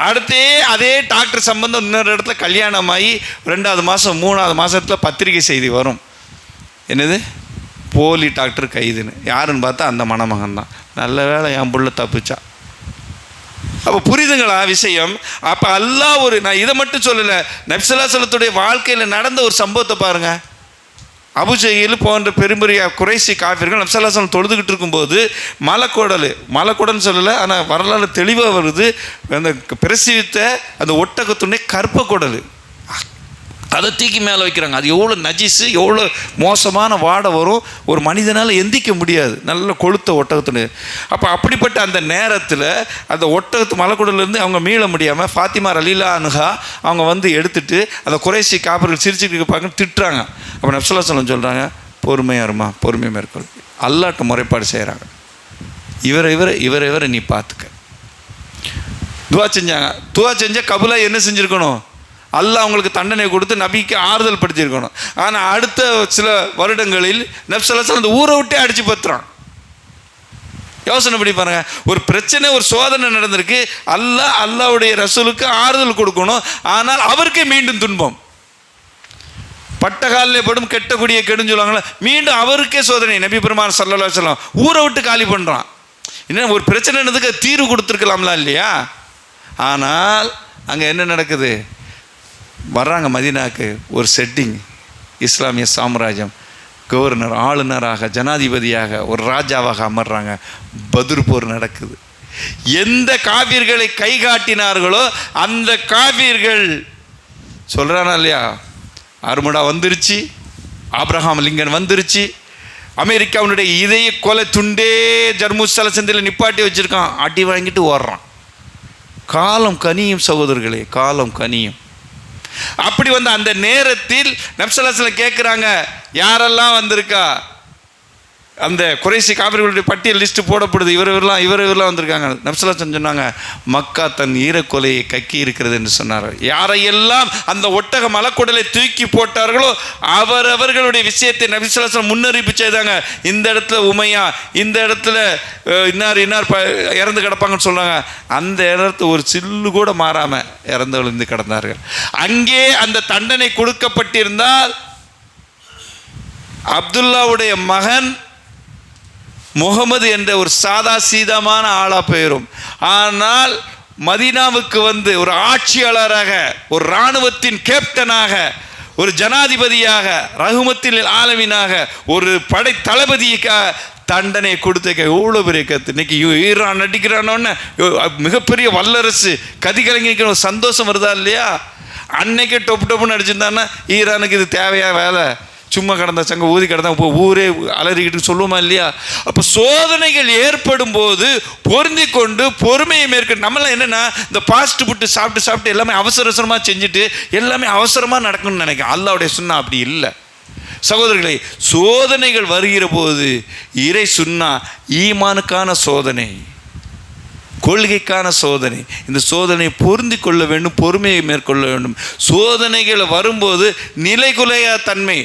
அடுத்தே அதே டாக்டர் சம்பந்தம் இன்னொரு இடத்துல கல்யாணமாகி 2வது மாதம் 3வது மாதத்தில் பத்திரிகை செய்தி வரும். என்னது, போலி டாக்டர் கைதுன்னு. யாருன்னு பார்த்தா அந்த மணமகன் தான். நல்ல வேளை என் புள்ள தப்பிச்சா. அப்போ புரியுதுங்களா விஷயம்? அப்போ அல்லாஹ் நான் இதை மட்டும் சொல்லலை, நபி ஸல்லல்லாஹு அலைஹி வஸல்லத்துடைய வாழ்க்கையில் நடந்த ஒரு சம்பவத்தை பாருங்கள். அபூஜஹல் போன்ற பெரும்பெரிய குறைசி காஃபிர்கள் நபி ஸல்லல்லாஹு அலைஹி வஸல்லம் தொழுதுகிட்டு இருக்கும்போது மலைக்குடல்னு சொல்லலை, ஆனால் வரலாறு தெளிவாக வருது. அந்த பிரசவித்த அந்த ஒட்டகத்துடைய கற்ப குடல், அதை தூக்கி மேலே வைக்கிறாங்க. அது எவ்வளோ நஜிஸு, எவ்வளோ மோசமான வாடை வரும், ஒரு மனிதனால் எந்திக்க முடியாது, நல்ல கொளுத்த ஒட்டகத்துன்னு. அப்போ அப்படிப்பட்ட அந்த நேரத்தில் அந்த ஒட்டகத்து மலைக்குடலேருந்து அவங்க மீள முடியாமல் ஃபாத்திமா ரலியல்லாஹு அன்ஹா அவங்க வந்து எடுத்துகிட்டு அந்த குறைசி காப்பர்கள் சிரிச்சுட்டு பார்க்க திட்டுறாங்க. அப்போ நபி ஸல்லல்லாஹு அலைஹி வஸல்லம் சொல்கிறாங்க, பொறுமையாக இருமா, பொறுமையாக மேற்கொள். அல்லாஹ்ட்ட முறைப்பாடு செய்கிறாங்க. இவரை நீ பார்த்துக்க. துவா செஞ்சாங்க. துவா செஞ்சால் கபுலா என்ன செஞ்சுருக்கணும்? அல்லாஹ் அவங்களுக்கு தண்டனை கொடுத்து நபிக்கு ஆறுதல் படுத்தியிருக்கணும். ஆனால் அடுத்த சில வருடங்களில் நபி ஸல்லல்லாஹு அலைஹி வஸல்லம் அந்த ஊரை விட்டே அடித்து பத்துறான். யோசனை பண்ணி பாருங்க, ஒரு பிரச்சனை, ஒரு சோதனை நடந்திருக்கு. அல்லாஹ்வுடைய ரசூலுக்கு ஆறுதல் கொடுக்கணும், ஆனால் அவருக்கே மீண்டும் துன்பம். பட்டகாலில் படும் கெட்டக்கூடிய கெடுன்னு சொல்லுவாங்களா, மீண்டும் அவருக்கே சோதனை. நபி பெருமான் ஸல்லல்லாஹு அலைஹி வஸல்லம் ஊரை விட்டு காலி பண்ணுறான். இன்னும் ஒரு பிரச்சனை நடந்ததுக்கு தீர்வு கொடுத்துருக்கலாம்லாம் இல்லையா? ஆனால் அங்கே என்ன நடக்குது? வர்றாங்க மதீனாக்கு, ஒரு செட்டிங், இஸ்லாமிய சாம்ராஜ்யம், கவர்னர், ஆளுநராக, ஜனாதிபதியாக, ஒரு ராஜாவாக அமர்றாங்க. பத்ர் போர் நடக்குது. எந்த காஃபிர்களை கை காட்டினார்களோ அந்த காஃபிர்கள் சொல்கிறானா இல்லையா, அருமடா வந்துருச்சு, ஆப்ரஹாம் லிங்கன் வந்துருச்சு, அமெரிக்காவுடைய இதய கொலை துண்டே ஜர்மூஸ் சலசந்தில் நிப்பாட்டி வச்சுருக்கான், அடி வாங்கிட்டு ஓடுறான். காலம் கனியும் சகோதரர்களே, காலம் கனியும். அப்படி வந்து அந்த நேரத்தில் நபி ஸல்லல்லாஹு அலைஹி வஸல்லம் கேட்குறாங்க, யாரெல்லாம் வந்திருக்கா? அந்த குறைசி காபிர்களுடைய பட்டியல் லிஸ்ட்டு போடப்படுது. இவரெல்லாம் வந்திருக்காங்க. நபிஸல்லல்லாஹு அலைஹி வஸல்லம் சொன்னாங்க, மக்கா தன் ஈரக்கொலையை கக்கி இருக்கிறது என்று சொன்னார். யாரையெல்லாம் அந்த ஒட்டக மலக்குடலை தூக்கி போட்டார்களோ அவர்களுடைய விஷயத்தை நபிஸல்லல்லாஹு அலைஹி வஸல்லம் முன்னறிவிப்பு செய்தாங்க. இந்த இடத்துல உமையா, இந்த இடத்துல இன்னார் இறந்து கிடப்பாங்கன்னு சொன்னாங்க. அந்த இடத்துல ஒரு சில்லு கூட மாறாமல் இறந்து விழுந்து கிடந்தார்கள். அங்கே அந்த தண்டனை கொடுக்கப்பட்டிருந்தால் அப்துல்லாவுடைய மகன் முகமது என்ற ஒரு சாதா சீதமான ஆளா போயிடும். ஆனால் மதீனாவுக்கு வந்து ஒரு ஆட்சியாளராக, ஒரு இராணுவத்தின் கேப்டனாக, ஒரு ஜனாதிபதியாக, ரஹ்மத்தில் ஆலமீனாக, ஒரு படை தளபதிக்காக தண்டனை கொடுத்த எவ்வளோ பெரிய கத்து. இன்னைக்கு ஈரான் நடிக்கிறானோன்னு மிகப்பெரிய வல்லரசு கதிகலங்கிற ஒரு சந்தோஷம் வருதா இல்லையா? அன்னைக்கே டொப்புன்னு அடிச்சிருந்தான்னா ஈரானுக்கு இது தேவையா வேலை? சும்மா கடந்த சங்க ஊதி கிடந்தா இப்போ ஊரே அலறிக்கிட்டு சொல்லுவோமா இல்லையா? அப்போ சோதனைகள் ஏற்படும் போது பொருந்தி கொண்டு பொறுமையை மேற்கொண்டு, நம்மளாம் என்னென்னா இந்த ஃபாஸ்ட் ஃபுட்டு சாப்பிட்டு எல்லாமே அவசரமாக செஞ்சுட்டு எல்லாமே அவசரமாக நடக்கணும்னு நினைக்கிறேன். அல்லாஹ்வுடைய சுன்னா அப்படி இல்லை. சகோதரர்களே, சோதனைகள் வருகிற போது இறை சுன்னா ஈமானுக்கான சோதனை, கொள்கைக்கான சோதனை. இந்த சோதனையை பொருந்தி கொள்ள வேண்டும், பொறுமையை மேற்கொள்ள வேண்டும். சோதனைகள் வரும்போது நிலைகுலையா தன்மை,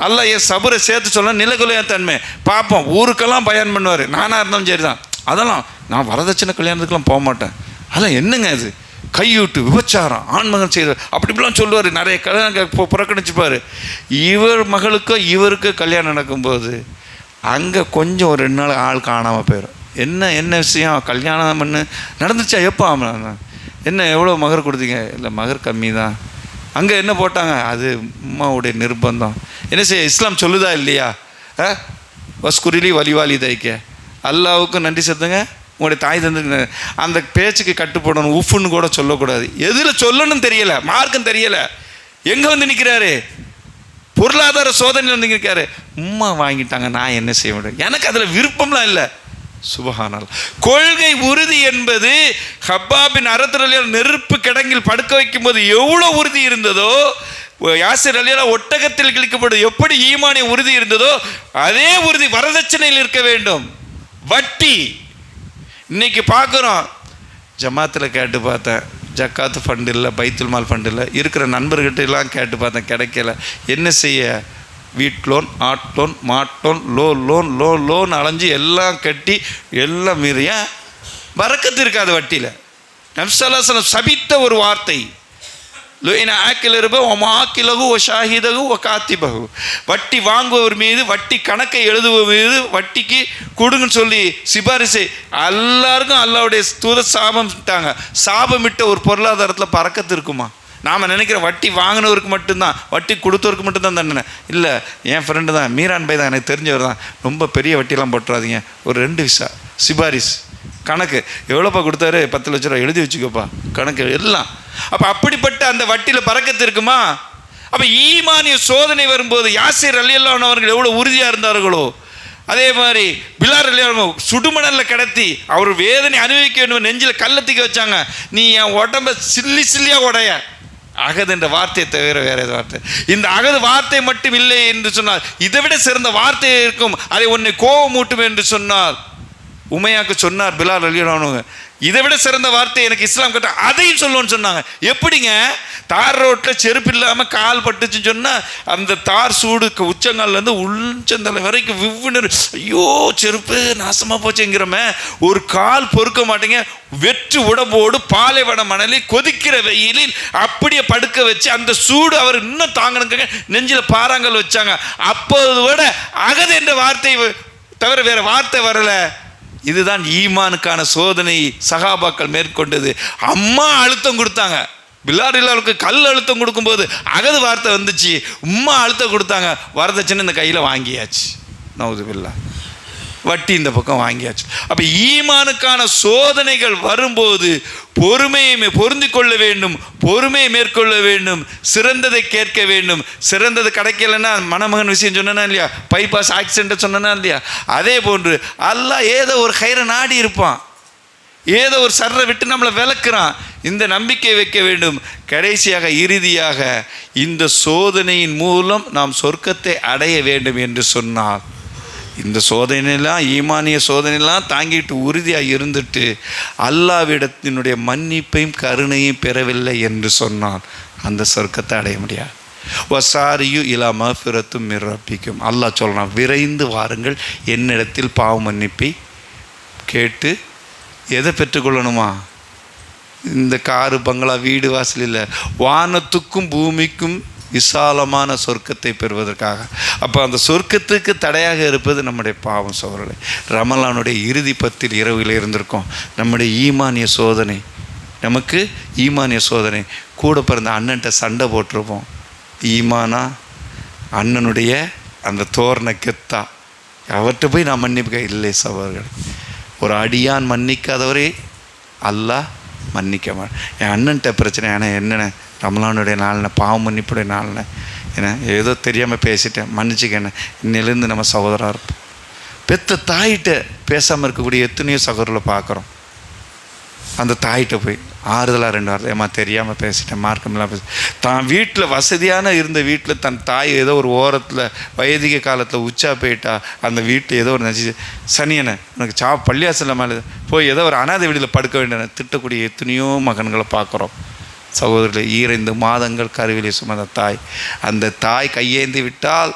அல்லாஹ் என் சபரை சேர்த்து சொல்ல நிலைகுலையா தன்மை பார்ப்போம். ஊருக்கெல்லாம் பயன் பண்ணுவார். நானாக இருந்தாலும் சரி தான். அதெல்லாம் நான் வரதட்சணை கல்யாணத்துக்கெல்லாம் போக மாட்டேன். அதெல்லாம் என்னங்க அது, கையூட்டு, விபச்சாரம், ஆண்மகன் செய்தார் அப்படிலாம் சொல்லுவார். நிறைய கல்யாணம் புறக்கணிச்சுப்பார். இவர் மகளுக்கோ இவருக்கு கல்யாணம் நடக்கும்போது அங்கே கொஞ்சம் ஒரு 2 நாள் ஆள் காணாமல் போயிடும். என்ன விஷயம், கல்யாணம் பண்ணு நடந்துச்சா, எப்போ என்ன எவ்வளோ மகர் கொடுத்தீங்க? இல்லை மகர் கம்மி தான். அங்கே என்ன போட்டாங்க? அது அம்மாவுடைய நிர்பந்தம். என்ன செய்ய இஸ்லாம் சொல்லுதா இல்லையா? வஸ்குரிலி வலிவாலி தைக்க, அல்லாவுக்கும் நன்றி செலுத்துங்க, உங்களுடைய தாய் தந்து அந்த பேச்சுக்கு கட்டுப்படணும். உஃப்னு கூட சொல்லக்கூடாது. எதில் சொல்லணும்னு தெரியலை, மார்க்கம் தெரியலை. எங்கே வந்து நிற்கிறாரு? பொருளாதார சோதனையில் வந்து நிற்கிறாரு. உம்மா வாங்கிட்டாங்க, நான் என்ன செய்ய முடியும்? எனக்கு அதில் விருப்பம்லாம் இல்லை. சுபஹானல்லாஹ். கொள்கை உறுதி என்பது ஹப்பாபின் அரத்தரலியால் நெருப்பு கிடங்கில் படுக்க வைக்கும்போது எவ்வளோ உறுதி இருந்ததோ, யாசிர் அலியால் ஒட்டகத்தில் கிழிக்கப்படும் எப்படி ஈமானிய உறுதி இருந்ததோ அதே உறுதி வரதட்சணையில் இருக்க வேண்டும். வட்டி இன்னைக்கு பார்க்குறோம். ஜமாத்தில் கேட்டு பார்த்தேன், ஜக்காத்து ஃபண்டு இல்லை, பைத்துல் மால் ஃபண்டு இல்லை. இருக்கிற நண்பர்கிட்ட எல்லாம் கேட்டு பார்த்தேன், கிடைக்கல. என்ன செய்ய? வீட் லோன், ஆட் லோன், மாட் லோன், லோன் அலைஞ்சு எல்லாம் கட்டி எல்லாம் மீறிய வரக்கத்து இருக்காது வட்டியில். நபிஸல்லல்லாஹு அலைஹி வஸல்லம் சபித்த ஒரு வார்த்தை, வட்டி வாங்குபவர் மீது, வட்டி கணக்கை எழுதுபவர் மீது, வட்டிக்கு கொடுங்கன்னு சொல்லி சிபாரிசு எல்லாருக்கும் அல்லாஹ்வுடைய தூதர் சாபமிட்டாங்க. சாபமிட்ட ஒரு பொருளாதாரத்தில் பறக்கத்து இருக்குமா? நாம் நினைக்கிற வட்டி வாங்கினவருக்கு மட்டும்தான், வட்டி கொடுத்தவருக்கு மட்டும்தான் தண்டனை. இல்லை, என் ஃப்ரெண்டு தான், மீரான் பை தான், எனக்கு தெரிஞ்சவர் தான். ரொம்ப பெரிய வட்டியெல்லாம் போட்டுறாதீங்க, ஒரு 2 விசா சிபாரிஸ் கணக்கு எவ்வளோப்பா கொடுத்தாரு, 10 லட்ச ரூபா எழுதி வச்சுக்கோப்பா கணக்கு எல்லாம். அப்போ அப்படிப்பட்ட அந்த வட்டியில் பறக்கத்து இருக்குமா? அப்போ ஈமானிய சோதனை வரும்போது யாசிர் ரலியல்லாஹு அன்ஹு அவர்கள் எவ்வளோ உறுதியாக இருந்தார்களோ, அதே மாதிரி பிலால் ரலியல்லாஹு அன்ஹு சுடுமணலில் கடத்தி அவர் வேதனை அனுபவிக்க வேண்டும், நெஞ்சில் கள்ளத்துக்கு வச்சாங்க. நீ என் உடம்ப சில்லியாக உடைய, அகது என்ற வார்த்தையை தவிர வேற ஏதாவது வார்த்தை, இந்த அகது வார்த்தை மட்டும் இல்லை என்று சொன்னால் இதை விட சிறந்த வார்த்தை இருக்கும், அதை உன்னை கோபமூட்டும் என்று சொன்னால் உமையாக்கு சொன்னார் பிலால் ரலியல்லாஹு அன்ஹு, இதை விட சிறந்த வார்த்தை எனக்கு இஸ்லாம் கேட்ட அதையும் சொல்லுவோன்னு சொன்னாங்க. எப்படிங்க? தார் ரோட்டில் செருப்பு இல்லாமல் கால் பட்டுச்சுன்னு சொன்னால் அந்த தார் சூடு உச்சங்கால்லேருந்து உள்சந்தலை வரைக்கும் விவ்வுன்னு, ஐயோ செருப்பு நாசமாக போச்சுங்கிறமே, ஒரு கால் பொறுக்க மாட்டேங்க, வெற்று உடம்போடு பாலைவன மணலில் கொதிக்கிற வெயிலில் அப்படியே படுக்க வச்சு அந்த சூடு அவர் இன்னும் தாங்கணுங்க, நெஞ்சில் பாறாங்கல் வச்சாங்க. அப்போது விட அகது என்ற வார்த்தை தவிர வேற வார்த்தை வரலை. இதுதான் ஈமானுக்கான சோதனை சஹாபாக்கள் மேற்கொண்டது. அம்மா அழுத்தம் கொடுத்தாங்க, பிலாலுக்கு கல் அழுத்தம் கொடுக்கும்போது அகது வார்த்தை வந்துச்சு, உம்மா அழுத்தம் கொடுத்தாங்க, வரதட்சணை இந்த கையில் வாங்கியாச்சு, நவுதுபில்லாஹ், வட்டி இந்த பக்கம் வாங்கியாச்சு. அப்போ ஈமானுக்கான சோதனைகள் வரும்போது பொறுமையை பொருந்தி கொள்ள வேண்டும், பொறுமையை மேற்கொள்ள வேண்டும், சிறந்ததை கேட்க வேண்டும். சிறந்தது கிடைக்கலன்னா மணமகன் விஷயம் சொன்னா இல்லையா, பைபாஸ் ஆக்சிடென்ட் சொன்னா இல்லையா, அதே போன்று அல்லாஹ் ஏதோ ஒரு கயிறை நாடி இருப்பான், ஏதோ ஒரு சர்ரை விட்டு நம்மளை விளக்குறான். இந்த நம்பிக்கை வைக்க வேண்டும். கடைசியாக இறுதியாக இந்த சோதனையின் மூலம் நாம் சொர்க்கத்தை அடைய வேண்டும் என்று சொன்னார். இந்த சோதனையெல்லாம், ஈமானிய சோதனையெல்லாம் தாங்கிட்டு உறுதியாக இருந்துட்டு அல்லாஹ்விடத்தினுடைய மன்னிப்பையும் கருணையும் பெறவில்லை என்று சொன்னால் அந்த சொர்க்கத்தை அடைய முடியாது. வசாரியு இலா மஃபிரத்தும் மிர் ரப்பிக்கும். அல்லாஹ் சொல்கிறான், விரைந்து வாருங்கள் என்னிடத்தில் பாவ மன்னிப்பை கேட்டு. எதை பெற்றுக்கொள்ளணுமா? இந்த காரு பங்களா வீடு வாசல் இல்லை, வானத்துக்கும் பூமிக்கும் விசாலமான சொர்க்கத்தை பெறுவதற்காக. அப்போ அந்த சொர்க்கத்துக்கு தடையாக இருப்பது நம்முடைய பாவம் சோதனை. ரமலானுடைய இறுதி 10 இரவில் இருந்திருக்கோம். நம்முடைய ஈமானிய சோதனை, நமக்கு ஈமானிய சோதனை. கூட பிறந்த அண்ணன்ட்ட சண்டை போட்டிருப்போம். ஈமானா அண்ணனுடைய அந்த தோரண கெத்தா அவர்கிட்ட போய் நான் மன்னிப்புக்க இல்லை சகோதரர்கள். ஒரு அடியான் மன்னிக்காதவரே அல்லாஹ் மன்னிக்க மாட்டேன். என் அண்ணன்ட்ட பிரச்சனை. ஏன்னா என்னென்ன ரமலானுடைய நாள்ன, பாவம் மன்னிப்புடைய நாள்ன, ஏன்னா ஏதோ தெரியாமல் பேசிட்டேன், மன்னிச்சுக்கண்ணே. இன்னிலேருந்து நம்ம சகோதராக இருப்போம். பெத்த தாயிட்ட பேசாமல் இருக்கக்கூடிய எத்தனையோ சகோதரர்களை பார்க்குறோம். அந்த தாயிட்ட போய் ஆறுதலாக 2 வாரத்தை, ஏமா தெரியாமல் பேசிட்டேன், மார்க்கமெல்லாம் பேசி. தான் வீட்டில் வசதியான இருந்த வீட்டில் தன் தாய் ஏதோ ஒரு ஓரத்தில் வயதிக காலத்தில் உச்சா போயிட்டா, அந்த வீட்டில் ஏதோ ஒரு நச்சு சனியனை உனக்கு பள்ளியாசல மேலே போய் ஏதோ ஒரு அனாதை வீட்டில் படுக்க வேண்டிய திட்டக்கூடிய எத்தனையோ மகன்களை பார்க்குறோம். சகோதரர்களே, 2 மாதங்கள் கருவிலே சுமந்த தாய், அந்த தாய் கையேந்தி விட்டால்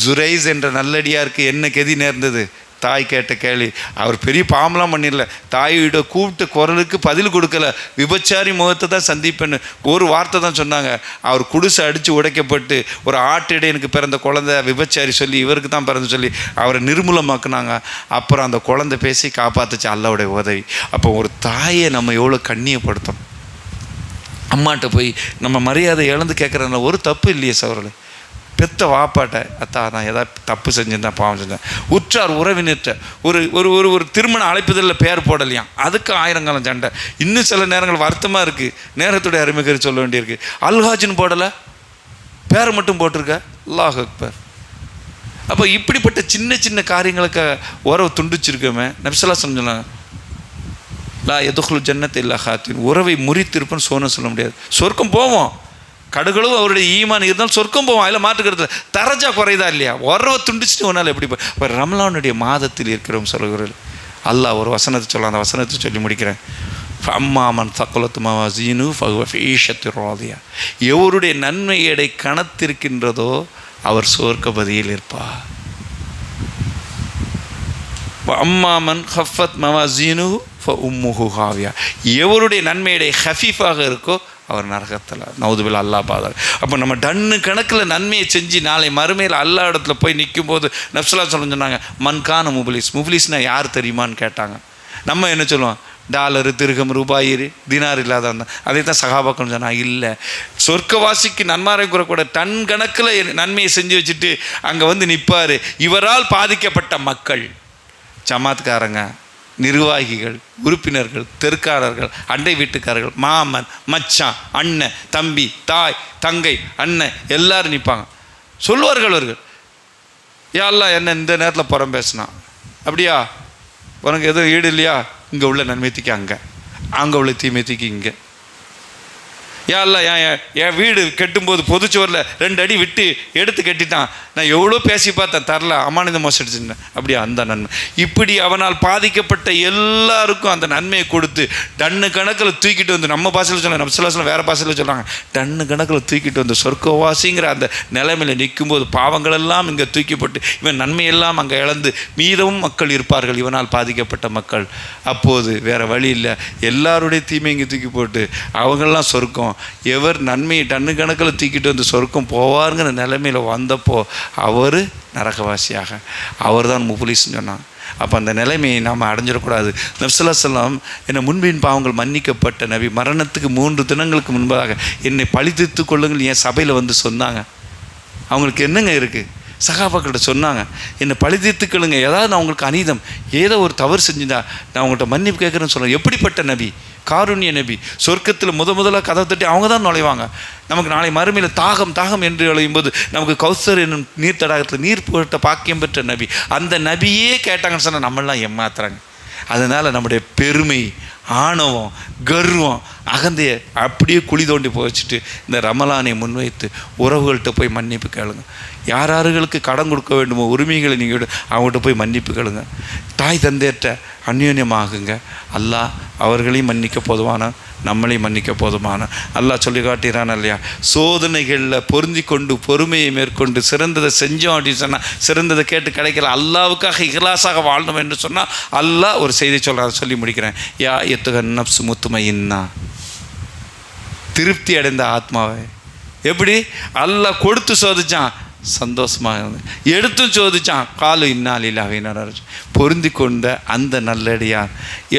ஜுரைஸ் என்ற நல்லடியாருக்கு என்ன கெதி நேர்ந்தது? தாய் கேட்ட கேள்வி. அவர் பெரிய பாவம்லாம் பண்ணிடல, தாயோட கூப்பிட்டு குரலுக்கு பதில் கொடுக்கல. விபச்சாரி முகத்தை தான் சந்திப்பேன்னு ஒரு வார்த்தை தான் சொன்னாங்க. அவர் குடிசை அடித்து உடைக்கப்பட்டு ஒரு ஆட்டிடையனுக்கு பிறந்த குழந்தை விபச்சாரி சொல்லி இவருக்கு தான் பிறந்து சொல்லி அவரை நிர்மூலமாக்குனாங்க. அப்புறம் அந்த குழந்தை பேசி காப்பாற்றுச்சு அல்லாஹ்வுடைய உதவி. அப்போ ஒரு தாயை நம்ம எவ்வளோ கண்ணியப்படுத்தணும். அம்மாட்ட போய் நம்ம மரியாதை இழந்து கேட்குறதுல ஒரு தப்பு இல்லையே சவர்களே. பெத்த வாப்பாட்ட, அத்தா நான் ஏதாவது தப்பு செஞ்சுருந்தேன், பாவம் செஞ்சேன். உற்றார் உறவினர்கிட்ட ஒரு ஒரு ஒரு ஒரு திருமண அழைப்புதலில் பேர் போடலையாம், அதுக்கு 1000 காலம் சண்டை. இன்னும் சில நேரங்கள் வருத்தமாக இருக்குது, நேரத்துடைய அருமைக்கறி சொல்ல வேண்டியிருக்கு. அல்ஹாஜின்னு போடலை, பேரை மட்டும் போட்டிருக்க. அல்லாஹ் அக்பர். அப்போ இப்படிப்பட்ட சின்ன சின்ன காரியங்களுக்கு உறவை துண்டிச்சிருக்கோமே. நபிஸல்லா சொன்னாங்க, லா யதுகுல் ஜன்னத் இல்லா ஹாத்தின். உறவை முறித்திருப்பேன்னு சொல்ல முடியாது. சொர்க்கம் போவோம், கடுகளும் அவருடைய ஈமான் இருந்தாலும் சொர்க்கம் போவோம், அதில் மாற்றுக்கிறது. தரஜா குறைதா இல்லையா? உறவை துண்டிச்சுட்டு ஒரு நாள் எப்படி இப்போ ரமலானுடைய மாதத்தில் இருக்கிறோம் சொல்லுகிறது. அல்லாஹ் ஒரு வசனத்தை சொல்லலாம், அந்த வசனத்தை சொல்லி முடிக்கிறேன். அம்மாமன் தக்குலத்து மவாசீனு ஃபீஷத்து ராதியா. எவருடைய நன்மை எடை கணத்திருக்கின்றதோ அவர் சொர்க்கபதியில் இருப்பார். அம்மாமன் ஹஃபத் மவாசீனு உம்முஹு ஹாவியா. எவருடைய நன்மையடை ஹஃபீஃபாக இருக்கோ அவர் நரகத்தில் நவுதுபில் அல்லாஹ் பாதார். அப்போ நம்ம டன்னு கணக்கில் நன்மையை செஞ்சு நாளை மறுமையில் அல்லா இடத்துல போய் நிற்கும் போது நப்சல்லா சொன்னாங்க, மன்கான முப்லிஸ்னால் யார் தெரியுமான்னு கேட்டாங்க. நம்ம என்ன சொல்லுவோம்? டாலரு, திருகம், ரூபாய், தினார் இல்லாத வந்தான். அதே தான் சகாபாக்கள் சொன்னாங்க, இல்லை சொர்க்கவாசிக்கு நன்மாரை கூறக்கூட டன் கணக்கில் நன்மையை செஞ்சு வச்சுட்டு அங்கே வந்து நிற்பார். இவரால் பாதிக்கப்பட்ட மக்கள், ஜமாத்காரங்க, நிர்வாகிகள், உறுப்பினர்கள், தெற்காரர்கள், அண்டை வீட்டுக்காரர்கள், மாமன், மச்சான், அண்ணன், தம்பி, தாய், தங்கை, அண்ணன் எல்லாரும் நிற்பாங்க. சொல்வார்கள் அவர்கள், யா அல்லாஹ் என்ன இந்த நேரத்தில் புறம் பேசினான், அப்படியா உனக்கு எதுவும் ஈடு இல்லையா? இங்கே உள்ள நன்மை தூக்கி அங்கே உள்ள தீமை தூக்கி இங்கே. யா அல்லாஹ் என் வீடு கட்டும்போது பொதுச்சுவரில் 2 அடி விட்டு எடுத்து கட்டிட்டான், நான் எவ்வளோ பேசி பார்த்தேன், தரல, அமானித மோசடிச்சுட்டேன், அப்படியா அந்த நன்மை. இப்படி அவனால் பாதிக்கப்பட்ட எல்லாருக்கும் அந்த நன்மையை கொடுத்து டன்னு கணக்கில் தூக்கிட்டு வந்து, நம்ம பாசையில் சொன்னாங்க, நம்ம சில வேறு பாசையில் சொல்கிறாங்க, டன்னு கணக்கில் தூக்கிட்டு வந்து சொர்க்கவாசிங்கிற அந்த நிலைமையில் நிற்கும்போது பாவங்கள் எல்லாம் இங்கே தூக்கிப்பட்டு இவன் நன்மையெல்லாம் அங்கே இழந்து மீதமும் மக்கள் இருப்பார்கள், இவனால் பாதிக்கப்பட்ட மக்கள். அப்போது வேறு வழி இல்லை, எல்லாருடைய தீமை இங்கே தூக்கி போட்டு அவங்கெல்லாம் சொர்க்கம், எவர் நன்மையை டன்னு கணக்கில் தூக்கிட்டு வந்து சொர்க்கம் போவாருங்கிற நிலைமையில் வந்தப்போ அவர் நரகவாசியாக, அவர் தான் முப்லிஸ்ன்னு சொன்னான். அப்போ அந்த நிலைமையை நாம் அடைஞ்சிடக்கூடாது. நபிஸல்லா ஸல்லல்லாஹு என்னை முன்பின் பாவங்கள் மன்னிக்கப்பட்ட நபி மரணத்துக்கு 3 தினங்களுக்கு முன்பதாக என்னை பழித்து கொள்ளுங்கள் என் சபையில் வந்து சொன்னாங்க. அவங்களுக்கு என்னங்க இருக்குது? சகாபாக்கிட்ட சொன்னாங்க, என்னை பழித்துக்களுங்க, ஏதாவது நான் உங்களுக்கு அநீதம் ஏதோ ஒரு தவறு செஞ்சுதா நான் உங்கள்கிட்ட மன்னிப்பு கேட்குறேன்னு சொல்கிறேன். எப்படிப்பட்ட நபி? காருண்ய நபி. சொர்க்கத்தில் முதலாக கதவை தட்டி அவங்க தான் நுழைவாங்க. நமக்கு நாளை மறுமையில் தாகம் என்று அழையும் போது நமக்கு கௌசர் என்னும் நீர் தடாகத்தில் நீர் போட்ட பாக்கியம் பெற்ற நபி. அந்த நபியே கேட்டாங்கன்னு சொன்னால் நம்மளாம் ஏமாத்துறாங்க. அதனால் நம்முடைய பெருமை, ஆணவம், கர்வம், அகந்தையை அப்படியே குழி தோண்டி போச்சுட்டு இந்த ரமலானை முன்வைத்து உறவுகள்கிட்ட போய் மன்னிப்பு கேளுங்க. யாராருக்கு கடன் கொடுக்க வேண்டுமோ உரிமைகளை நீங்கள் அவங்கள்ட்ட போய் மன்னிப்பு கேளுங்க. தாய் தந்தையற்ற அந்யோன்யமாகுங்க. அல்லாஹ் அவர்களையும் மன்னிக்க போதுமான, நம்மளையும் மன்னிக்க போதுமான. அல்லாஹ் சொல்லி காட்டுகிறான் இல்லையா, சோதனைகளில் பொருந்தி கொண்டு பொறுமையை மேற்கொண்டு சிறந்ததை செஞ்சோம் அப்படின்னு சொன்னால், சிறந்ததை கேட்டு கிடைக்கல, அல்லாவுக்காக இஹ்லாஸாக வாழணும் என்று சொன்னால் அல்லாஹ் ஒரு செய்தி சொல்கிறார். சொல்லி முடிக்கிறேன். யா எத்துகன் நப்சு முத்துமையின்னா, திருப்தி அடைந்த ஆத்மாவை எப்படி அல்லாஹ் கொடுத்து சோதிச்சான், சந்தோஷமாக இருந்தது. எடுத்தும் சோதிச்சான், காலு இன்னாலில்லாக பொருந்தி கொண்ட அந்த நல்லடியார்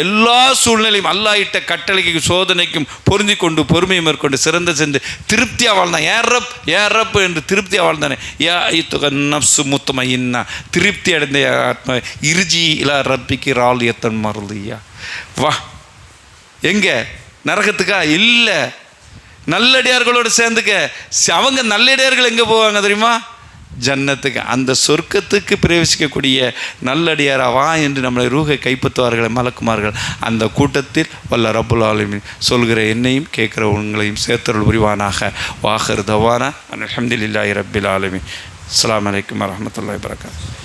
எல்லா சூழ்நிலையும் அல்லாஹ் இட்ட கட்டளைக்கு சோதனைக்கும் பொருந்தி கொண்டு பொறுமையை மேற்கொண்டு சிறந்த சென்று திருப்தியாக வாழ்ந்தான். ஏறப்பு என்று திருப்தியாக வாழ்ந்தானே. யா இத்துக நப்சு முத்துமையின்னா, திருப்தி அடைந்த ஆத்மா இருஜி இலா ரப்பிக்கு ரால் எத்தன் மருளியா. வா, எங்கே நரகத்துக்கா? இல்லை, நல்லடியார்களோடு சேர்ந்துக்க. அவங்க நல்லடியார்கள் எங்கே போவாங்க தெரியுமா? ஜன்னத்துக்கு. அந்த சொர்க்கத்துக்கு பிரவேசிக்கக்கூடிய நல்லடியாரா வா என்று நம்மளை ரூஹை கைப்பற்றுவார்கள் மலக்குமார்கள். அந்த கூட்டத்தில் வல்ல ரப்புல் ஆலமீன் சொல்கிற என்னையும் கேட்குற உங்களையும் சேர்த்தருள் புரிவானாக. வாஹர் தவானா அல்ஹம்துலில்லாஹி ரப்பில் ஆலமீன். அஸ்ஸலாமு அலைக்கும் வரஹ்மத்துல்லாஹி வபரகாத்துஹு.